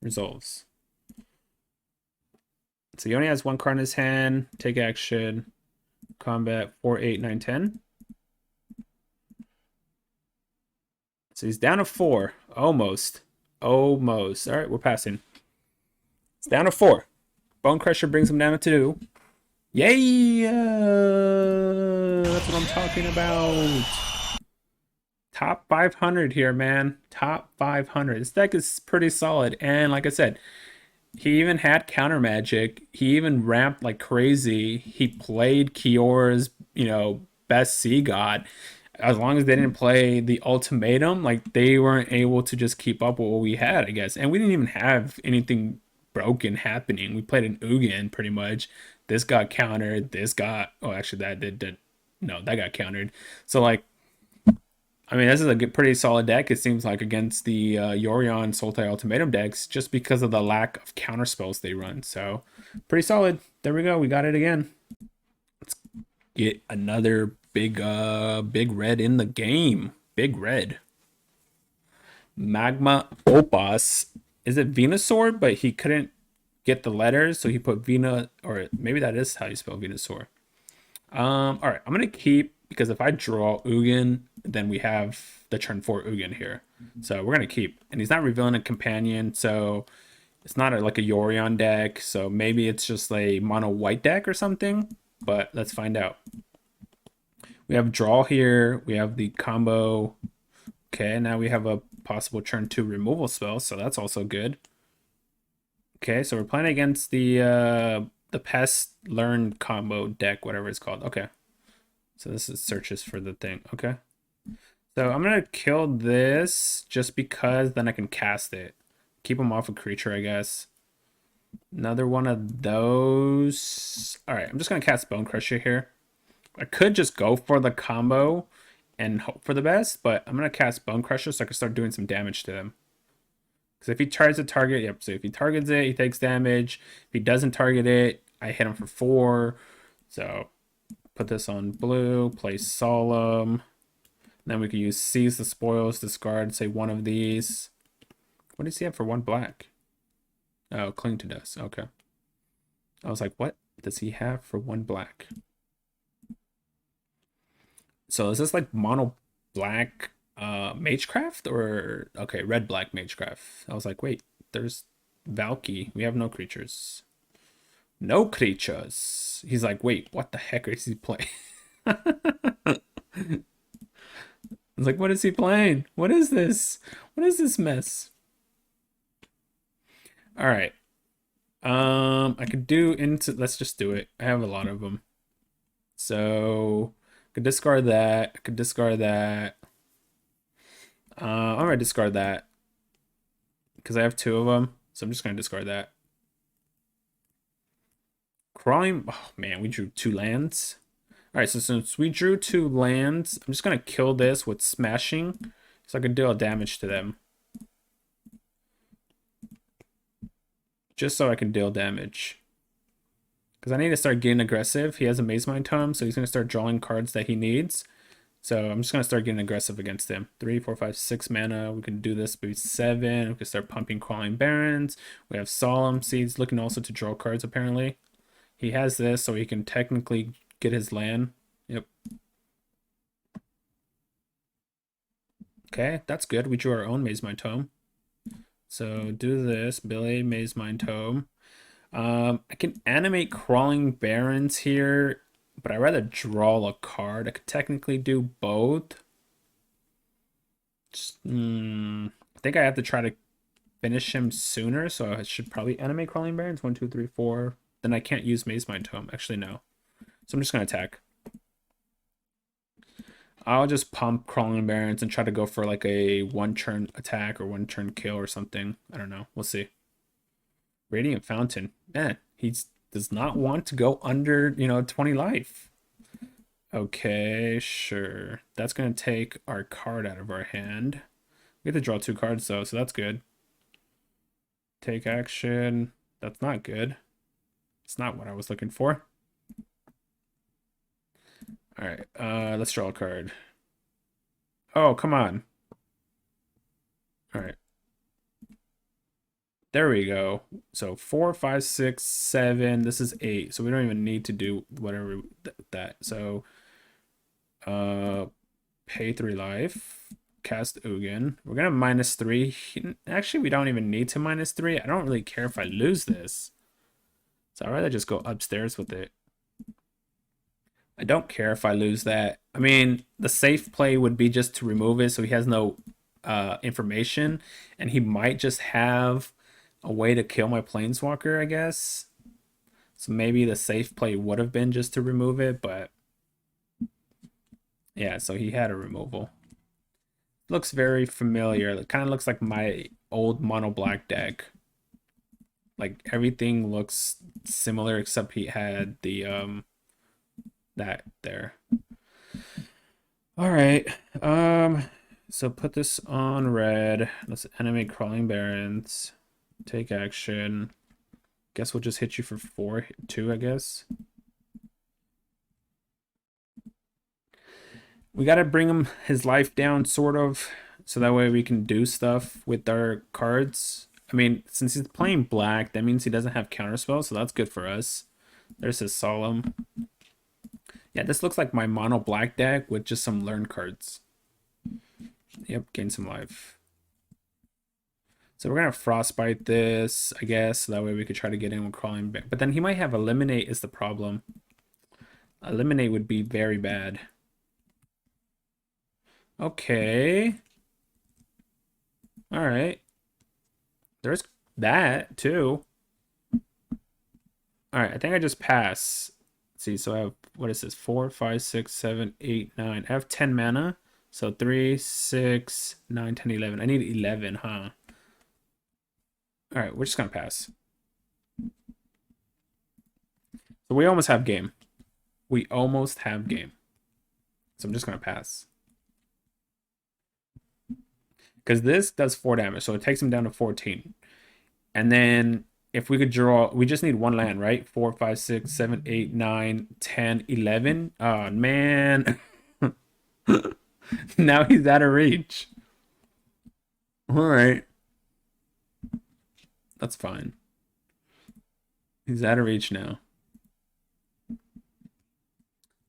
Resolves. So he only has 1 card in his hand. Take action. Combat 4, 8, 9, 10. So he's down to 4. Almost. Almost. All right, we're passing. It's down to 4. Bone Crusher brings him down to 2. Yay! That's what I'm talking about. Top 500 here, man. Top 500. This deck is pretty solid. And like I said, he even had counter magic. He even ramped like crazy. He played Kior's, best Sea God. As long as they didn't play the Ultimatum, like they weren't able to just keep up with what we had, I guess. And we didn't even have anything broken happening. We played an Ugin pretty much. This got countered. This got, oh, actually that did no, that got countered. So like, I mean, this is a pretty solid deck, it seems like, against the Yorion Sultai Ultimatum decks, just because of the lack of counter spells they run. So, pretty solid. There we go. We got it again. Let's get another big red in the game. Big red. Magma Opus. Is it Venusaur? But he couldn't get the letters, so he put Vena, or maybe that is how you spell Venusaur. All right, I'm going to keep, because if I draw Ugin, then we have the turn 4 Ugin here. So we're going to keep. And he's not revealing a companion, so it's not like a Yorion deck. So maybe it's just a mono white deck or something. But let's find out. We have draw here. We have the combo. Okay, now we have a possible turn 2 removal spell, so that's also good. Okay, so we're playing against the Pest Learn combo deck, whatever it's called. Okay. So this is searches for the thing. Okay. So I'm going to kill this just because then I can cast it. Keep him off a creature, I guess. Another one of those. All right, I'm just going to cast Bone Crusher here. I could just go for the combo and hope for the best, but I'm going to cast Bone Crusher so I can start doing some damage to him. Because if he tries to target, yep, so if he targets it, he takes damage. If he doesn't target it, I hit him for 4. So put this on blue, play Solemn. Then we could use Seize the Spoils, discard, say one of these. What does he have for 1 black? Oh, Cling to Dust. Okay. I was like, what does he have for 1 black? So is this like mono black Magecraft, or okay, red black Magecraft? I was like, wait, there's Valky. We have no creatures. No creatures. He's like, wait, what the heck is he playing? I was like, what is he playing? What is this? What is this mess? All right. I could do into, let's just do it. I have a lot of them. So I could discard that. I could discard that. I'm gonna discard that because I have 2 of them. So I'm just gonna discard that. Crawling. Oh man, we drew 2 lands. All right, so since we drew 2 lands, I'm just gonna kill this with smashing, so I can deal damage to them. Just so I can deal damage. Because I need to start getting aggressive. He has a Maze Mind Tome, so he's gonna start drawing cards that he needs. So I'm just gonna start getting aggressive against him. 3, 4, 5, 6 mana. We can do this maybe 7. We can start pumping Crawling Barrens. We have Solemn Seeds, looking also to draw cards apparently. He has this, so he can technically get his land. Yep. Okay, that's good. We drew our own Maze Mind Tome. So do this, Billy, Maze Mind Tome. I can animate Crawling Barrens here, but I'd rather draw a card. I could technically do both. I think I have to try to finish him sooner, so I should probably animate Crawling Barrens. 1, 2, 3, 4. Then I can't use Maze Mind Tome. Actually, no. So I'm just gonna attack. I'll just pump Crawling Barrens and try to go for like a 1-turn attack or 1-turn kill or something. I don't know. We'll see. Radiant Fountain. Man, he does not want to go under, 20 life. Okay, sure. That's going to take our card out of our hand. We have to draw 2 cards though, so that's good. Take action. That's not good. It's not what I was looking for. All right, let's draw a card. Oh, come on. All right. There we go. So 4, 5, 6, 7. This is 8. So we don't even need to do whatever that. So pay 3 life. Cast Ugin. We're gonna -3. Actually, we don't even need to -3. I don't really care if I lose this. So I'd rather just go upstairs with it. I don't care if I lose that. I mean, the safe play would be just to remove it so he has no information, and he might just have a way to kill my planeswalker, I guess. So maybe the safe play would have been just to remove it, but yeah, so he had a removal. Looks very familiar. It kind of looks like my old mono black deck. Like everything looks similar except he had the that there. All right. So put this on red. Let's animate Crawling Barrens. Take action. Guess we'll just hit you for 4, 2, I guess. We got to bring him his life down, sort of, so that way we can do stuff with our cards. I mean, since he's playing black, that means he doesn't have counterspell, so that's good for us. There's his Solemn. Yeah, this looks like my mono black deck with just some learn cards. Yep, gain some life. So we're gonna frostbite this, I guess, so that way we could try to get in with Crawling back. But then he might have Eliminate is the problem. Eliminate would be very bad. Okay. All right. There's that too. All right, I think I just pass. Let's see, so I have, what is this? 4, 5, 6, 7, 8, 9. I have 10 mana. So 3, 6, 9, 10, 11. I need 11, huh? All right, we're just gonna pass. So we almost have game. We almost have game. So I'm just gonna pass. Because this does 4 damage, so it takes him down to 14. And then if we could draw, we just need 1 land, right? 4, 5, 6, 7, 8, 9, 10, 11. Oh, man. Now he's out of reach. All right. That's fine. He's out of reach now.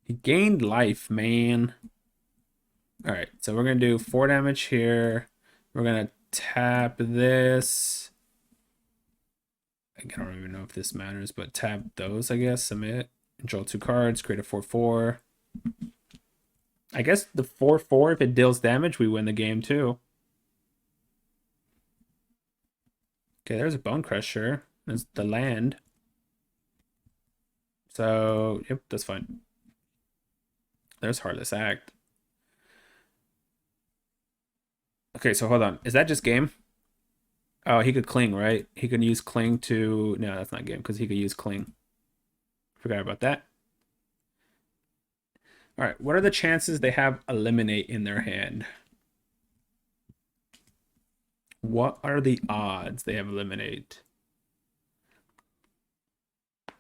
He gained life, man. All right, so we're going to do 4 damage here. We're going to tap this. I don't even know if this matters, but tap those, I guess. Submit. Draw 2 cards. Create a 4/4. I guess the 4/4, if it deals damage, we win the game too. Okay, there's a Bone Crusher. There's the land. So, yep, that's fine. There's Heartless Act. Okay, so hold on. Is that just game? Oh, he could cling, right? He could use cling to... No, that's not game, because he could use cling. Forgot about that. All right, what are the chances they have Eliminate in their hand? What are the odds they have Eliminate?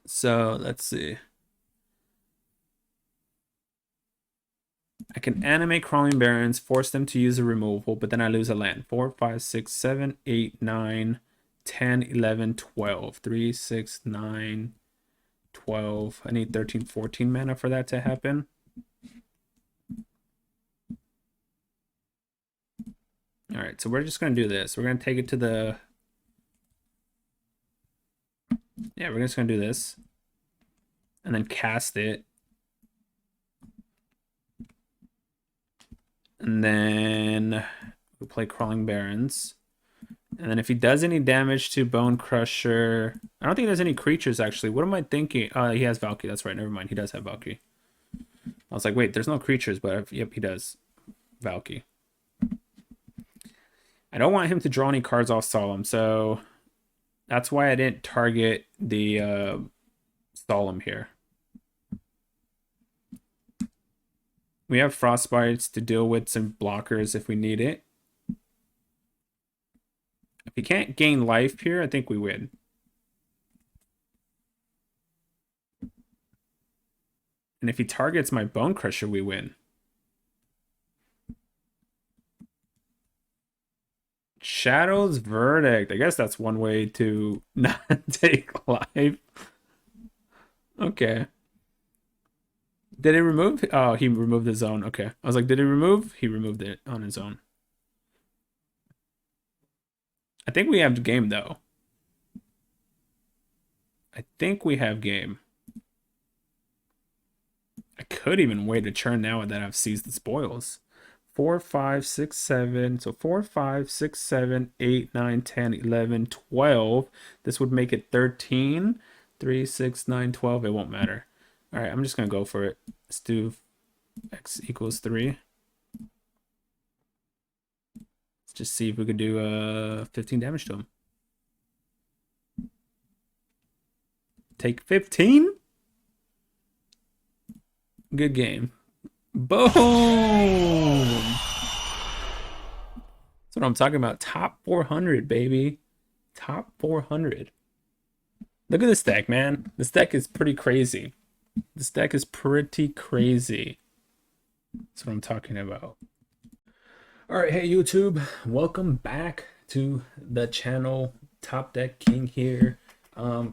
So, let's see. I can animate Crawling Barrens, force them to use a removal, but then I lose a land. 4, 5, 6, 7, 8, 9, 10, 11, 12. 3, 6, 9, 12. I need 13, 14 mana for that to happen. All right, so we're just gonna do this. We're gonna take it to the, yeah, we're just gonna do this and then cast it. And then we play Crawling Barrens. And then if he does any damage to Bone Crusher, I don't think there's any creatures actually. What am I thinking? He has Valkyrie. That's right. Never mind. He does have Valkyrie. I was like, wait, there's no creatures, but yep, he does. Valkyrie. I don't want him to draw any cards off Solemn, so that's why I didn't target the Solemn here. We have Frostbites to deal with some blockers if we need it. If he can't gain life here, I think we win. And if he targets my Bone Crusher, we win. Shadow's Verdict. I guess that's one way to not take life. Okay. Did he remove? Oh, he removed his own. Okay. I was like, did he remove? He removed it on his own. I think we have game, though. I think we have game. I could even wait a turn now that I've seized the spoils. 4, 5, 6, 7. So 4, 5, 6, 7, 8, 9, 10, 11, 12. This would make it 13. 3, 6, 9, 12. It won't matter. All right, I'm just going to go for it. Let's do x equals 3. Let's just see if we could do 15 damage to him. Take 15? Good game. Boom! That's what I'm talking about. Top 400, baby. Top 400. Look at this deck, man. This deck is pretty crazy. This deck is pretty crazy. That's what I'm talking about. All right, hey YouTube, welcome back to the channel. Top Deck King here.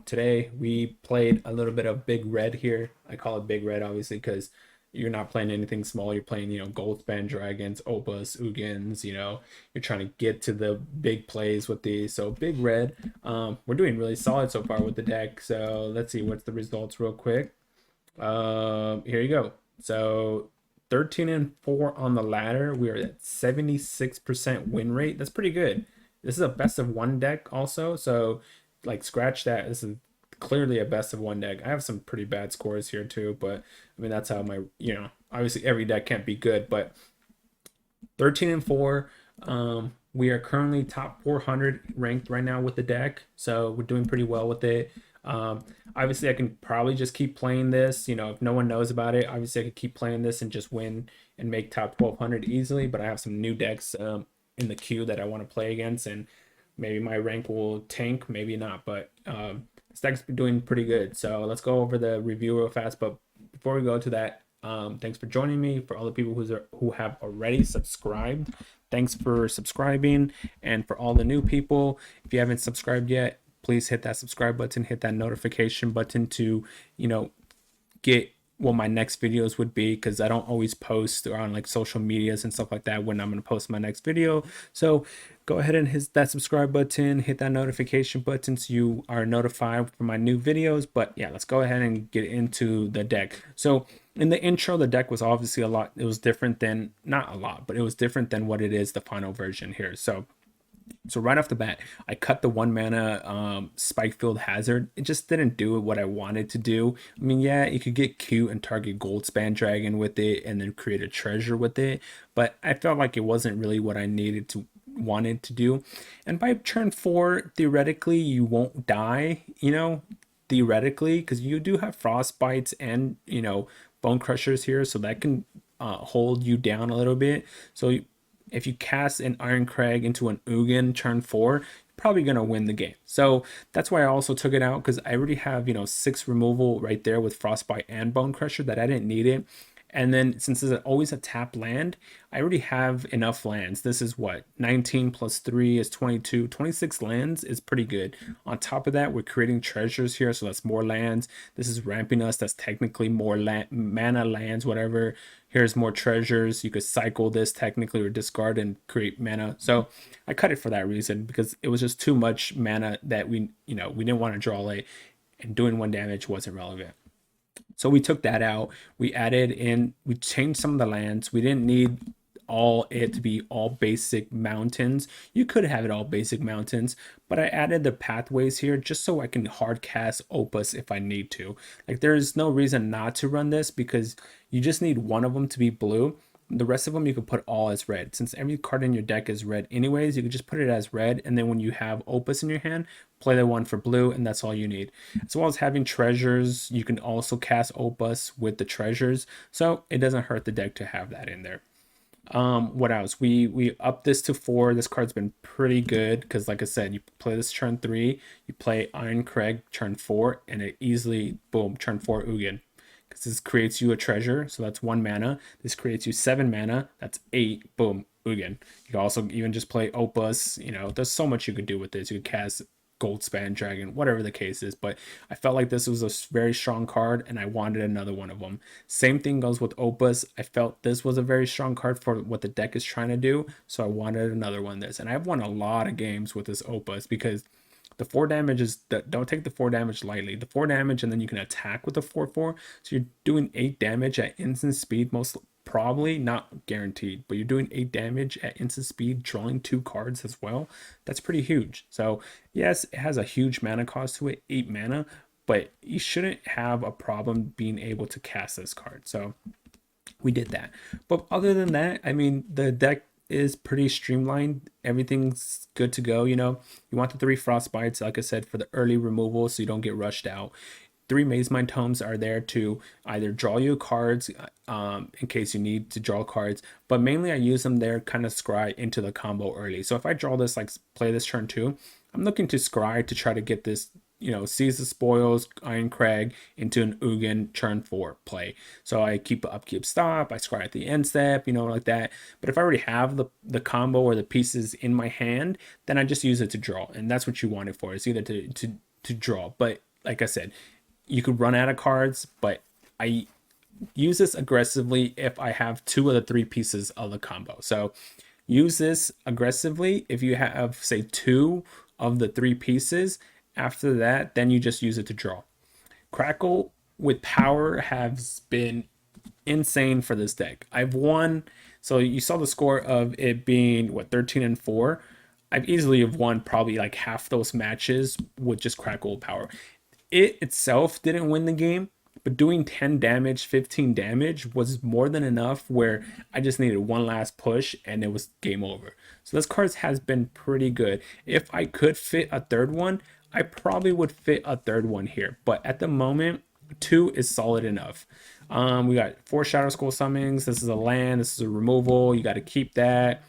Today we played a little bit of Big Red here. I call it Big Red obviously because you're not playing anything small. You're playing, Goldspan Dragons, Opus, Ugins, you're trying to get to the big plays with these. So Big Red, we're doing really solid so far with the deck. So let's see what's the results real quick. Here you go. So 13-4 on the ladder. We are at 76% win rate. That's pretty good. This is a best of one deck also. So like scratch that. This is clearly a best of one deck. I have some pretty bad scores here too, but I mean that's how my, obviously every deck can't be good, but 13-4. We are currently top 400 ranked right now with the deck. So we're doing pretty well with it. Obviously I can probably just keep playing this, if no one knows about it. Obviously I could keep playing this and just win and make top 1200 easily, but I have some new decks in the queue that I want to play against, and maybe my rank will tank, maybe not, but this deck's doing pretty good. So let's go over the review real fast. But before we go to that, thanks for joining me. For all the people who have already subscribed, thanks for subscribing. And for all the new people, if you haven't subscribed yet, please hit that subscribe button, hit that notification button to, get what my next videos would be, because I don't always post on like social medias and stuff like that when I'm going to post my next video. So go ahead and hit that subscribe button, hit that notification button so you are notified for my new videos. But yeah, let's go ahead and get into the deck. So in the intro, the deck was obviously a lot. It was different than, not a lot, but it was different than what it is the final version here. So right off the bat, I cut the 1 mana Spikefield Hazard. It just didn't do what I wanted to do. I mean, yeah, you could get cute and target Goldspan Dragon with it and then create a treasure with it, but I felt like it wasn't really what I wanted to do. And by turn 4, theoretically, you won't die, theoretically, because you do have Frostbites and, Bone Crushers here, so that can hold you down a little bit. So if you cast an Iron Crag into an Ugin turn 4, you're probably going to win the game. So that's why I also took it out, because I already have, 6 removal right there with Frostbite and Bone Crusher that I didn't need it. And then since it's always a tap land, I already have enough lands. This is what, 19 plus 3 is 22. 26 lands is pretty good. On top of that, we're creating treasures here, so that's more lands. This is ramping us. That's technically more mana lands, whatever. Here's more treasures. You could cycle this technically or discard and create mana. So I cut it for that reason, because it was just too much mana that we didn't want to draw late, and doing 1 damage wasn't relevant. So we took that out. We added in, we changed some of the lands. We didn't need it to be all basic mountains. You could have it all basic mountains, but I added the pathways here just so I can hard cast Opus if I need to. Like, there's no reason not to run this, because you just need one of them to be blue. The rest of them you could put all as red. Since every card in your deck is red anyways, you could just put it as red, and then when you have Opus in your hand, play the one for blue, and that's all you need. As well as having treasures, you can also cast Opus with the treasures, so it doesn't hurt the deck to have that in there. What else? We upped this to 4. This card's been pretty good because, like I said, you play this turn 3, you play Iron Craig turn 4, and it easily, boom, turn 4 Ugin. Because this creates you a treasure, so that's 1 mana. This creates you 7 mana, that's 8, boom, Ugin. You can also even just play Opus. There's so much you could do with this. You could cast Goldspan Dragon, whatever the case is, but I felt like this was a very strong card and I wanted another one of them. Same thing goes with Opus. I felt this was a very strong card for what the deck is trying to do, so I wanted another one of this. And I've won a lot of games with this Opus because the 4 damage is, don't take the 4 damage lightly. The 4 damage, and then you can attack with the 4/4, so you're doing 8 damage at instant speed, most probably, not guaranteed, but you're doing 8 damage at instant speed, drawing 2 cards as well. That's pretty huge. So yes, it has a huge mana cost to it, 8 mana, but you shouldn't have a problem being able to cast this card. So we did that. But other than that, I mean, the deck is pretty streamlined. Everything's good to go. You want the 3 Frostbites, like I said, for the early removal so you don't get rushed out. 3 Mazemind Tomes are there to either draw you cards in case you need to draw cards, but mainly I use them there kind of scry into the combo early. So if I draw this, like play this turn 2, I'm looking to scry to try to get this, seize the spoils, Iron Crag into an Ugin turn 4 play. So I keep upkeep stop, I scry at the end step, like that. But if I already have the combo or the pieces in my hand, then I just use it to draw, and that's what you want it for. It's either to draw. But like I said, you could run out of cards, but I use this aggressively if I have 2 of the 3 pieces of the combo. So use this aggressively if you have, say, 2 of the 3 pieces. After that, then you just use it to draw. Crackle with power has been insane for this deck. I've won, so you saw the score of it being, 13-4. I've easily have won probably like half those matches with just Crackle power. It itself didn't win the game, but doing 10 damage, 15 damage was more than enough where I just needed one last push and it was game over. So this card has been pretty good. If I could fit a third one, I probably would fit a third one here, but at the moment 2 is solid enough. We got 4 Shadow Skull summons. This is a land, this is a removal, you got to keep that.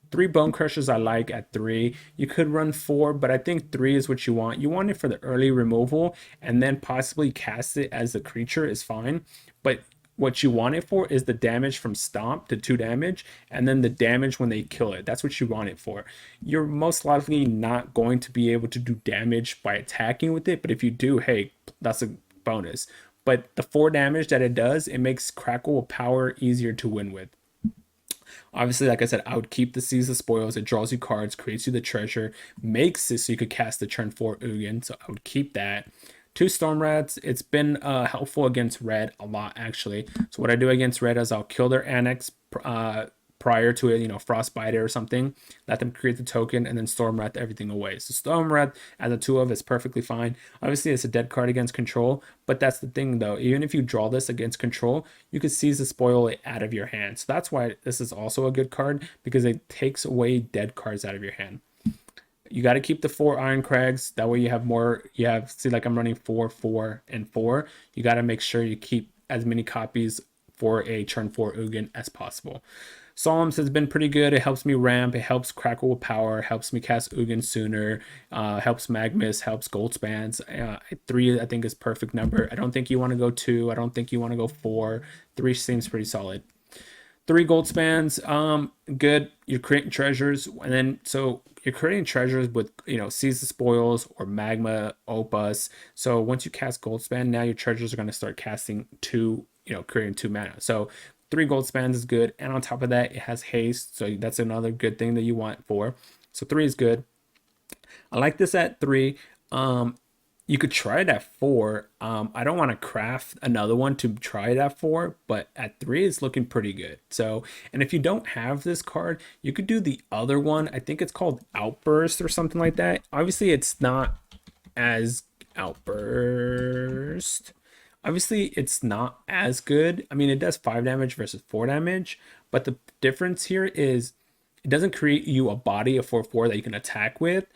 3 Bone Crushers I like at 3. You could run 4, but I think 3 is what you want. You want it for the early removal, and then possibly cast it as a creature is fine. But what you want it for is the damage from Stomp to 2 damage, and then the damage when they kill it. That's what you want it for. You're most likely not going to be able to do damage by attacking with it, but if you do, hey, that's a bonus. But the 4 damage that it does, it makes Crackle power easier to win with. Obviously, like I said, I would keep the Seize the Spoils. It draws you cards, creates you the treasure, makes it so you could cast the turn 4 Ugin. So I would keep that. 2 Storm Rats. It's been helpful against red a lot, actually. So what I do against red is I'll kill their Annex prior to it, Frostbite or something. Let them create the token and then Storm Wrath everything away. So Storm Wrath as a 2 of is perfectly fine. Obviously, it's a dead card against control, but that's the thing though. Even if you draw this against control, you could seize the spoil it out of your hand. So that's why this is also a good card, because it takes away dead cards out of your hand. You got to keep the 4 Iron Crags. That way you have more. See, like I'm running 4, 4, and 4. You got to make sure you keep as many copies for a turn 4 Ugin as possible. Solemns has been pretty good. It helps me ramp. It helps Crackle with power. Helps me cast Ugin sooner. Helps Magmus. Helps Gold Spans. 3 I think is perfect number. I don't think you want to go 2. I don't think you want to go 4. 3 seems pretty solid. 3 gold spans, good. You're creating treasures, and then so you're creating treasures with Seize the Spoils or Magma Opus. So once you cast gold span, now your treasures are going to start casting 2, creating 2 mana. So 3 gold spans is good, and on top of that, it has haste, so that's another good thing that you want for. So 3 is good. I like this at 3. You could try it at 4. I don't want to craft another one to try it at 4, but at 3 it's looking pretty good. So, and if you don't have this card, you could do the other one. I think it's called Outburst or something like that. Obviously, it's not as Outburst. Obviously, it's not as good. I mean, it does 5 damage versus 4 damage, but the difference here is it doesn't create you a body of 4/4 that you can attack with.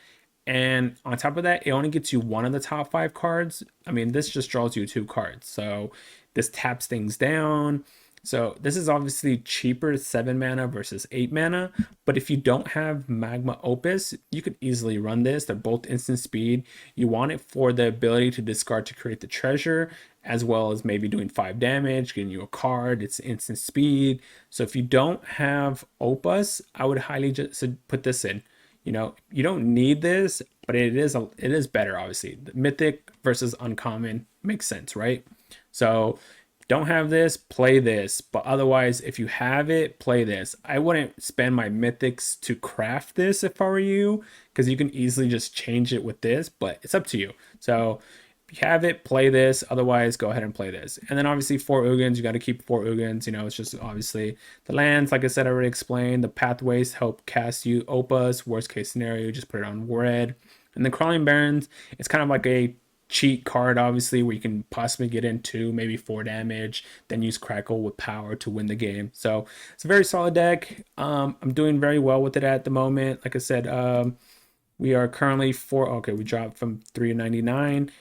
And on top of that, it only gets you one of the top 5 cards. I mean, this just draws you 2 cards. So this taps things down. So this is obviously cheaper, 7 mana versus 8 mana. But if you don't have Magma Opus, you could easily run this. They're both instant speed. You want it for the ability to discard to create the treasure, as well as maybe doing 5 damage, getting you a card. It's instant speed. So if you don't have Opus, I would highly just put this in. You don't need this, but it is better, obviously. The Mythic versus uncommon makes sense, right? So don't have this, play this. But otherwise, if you have it, play this. I wouldn't spend my Mythics to craft this if I were you, because you can easily just change it with this, but it's up to you. So if you have it, play this. Otherwise, go ahead and play this. And then obviously 4 Ugins, you got to keep 4 Ugins. It's just obviously the lands, like I said, I already explained. The pathways help cast you Opus. Worst case scenario, just put it on red. And the Crawling Barrens, it's kind of like a cheat card, obviously, where you can possibly get into maybe 4 damage, then use Crackle with power to win the game. So it's a very solid deck. I'm doing very well with it at the moment. Like I said, we are currently we dropped from 399.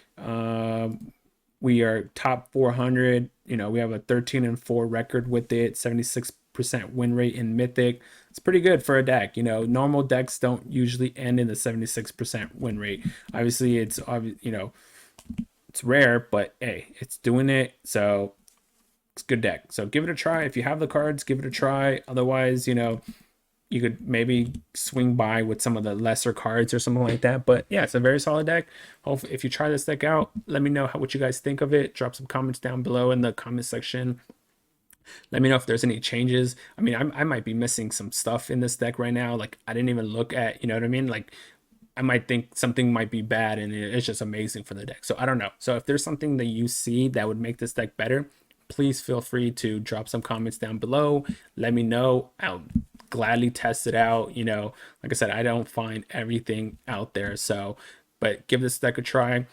We are top 400. We have a 13-4 record with it, 76% win rate in Mythic. It's pretty good for a deck. Normal decks don't usually end in the 76% win rate. Obviously, it's rare, but hey, it's doing it. So it's a good deck. So give it a try. If you have the cards, give it a try. Otherwise, you could maybe swing by with some of the lesser cards or something like that. But yeah, it's a very solid deck. Hopefully, if you try this deck out, let me know what you guys think of it. Drop some comments down below in the comment section. Let me know if there's any changes. I mean, I might be missing some stuff in this deck right now. Like, I didn't even look at, you know what I mean? Like, I might think something might be bad and it's just amazing for the deck. So I don't know. So if there's something that you see that would make this deck better, please feel free to drop some comments down below. Let me know. I'll gladly test it out. Like I said, I don't find everything out there. So, but give this deck a try.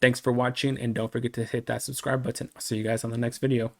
Thanks for watching, and don't forget to hit that subscribe button. I'll see you guys on the next video.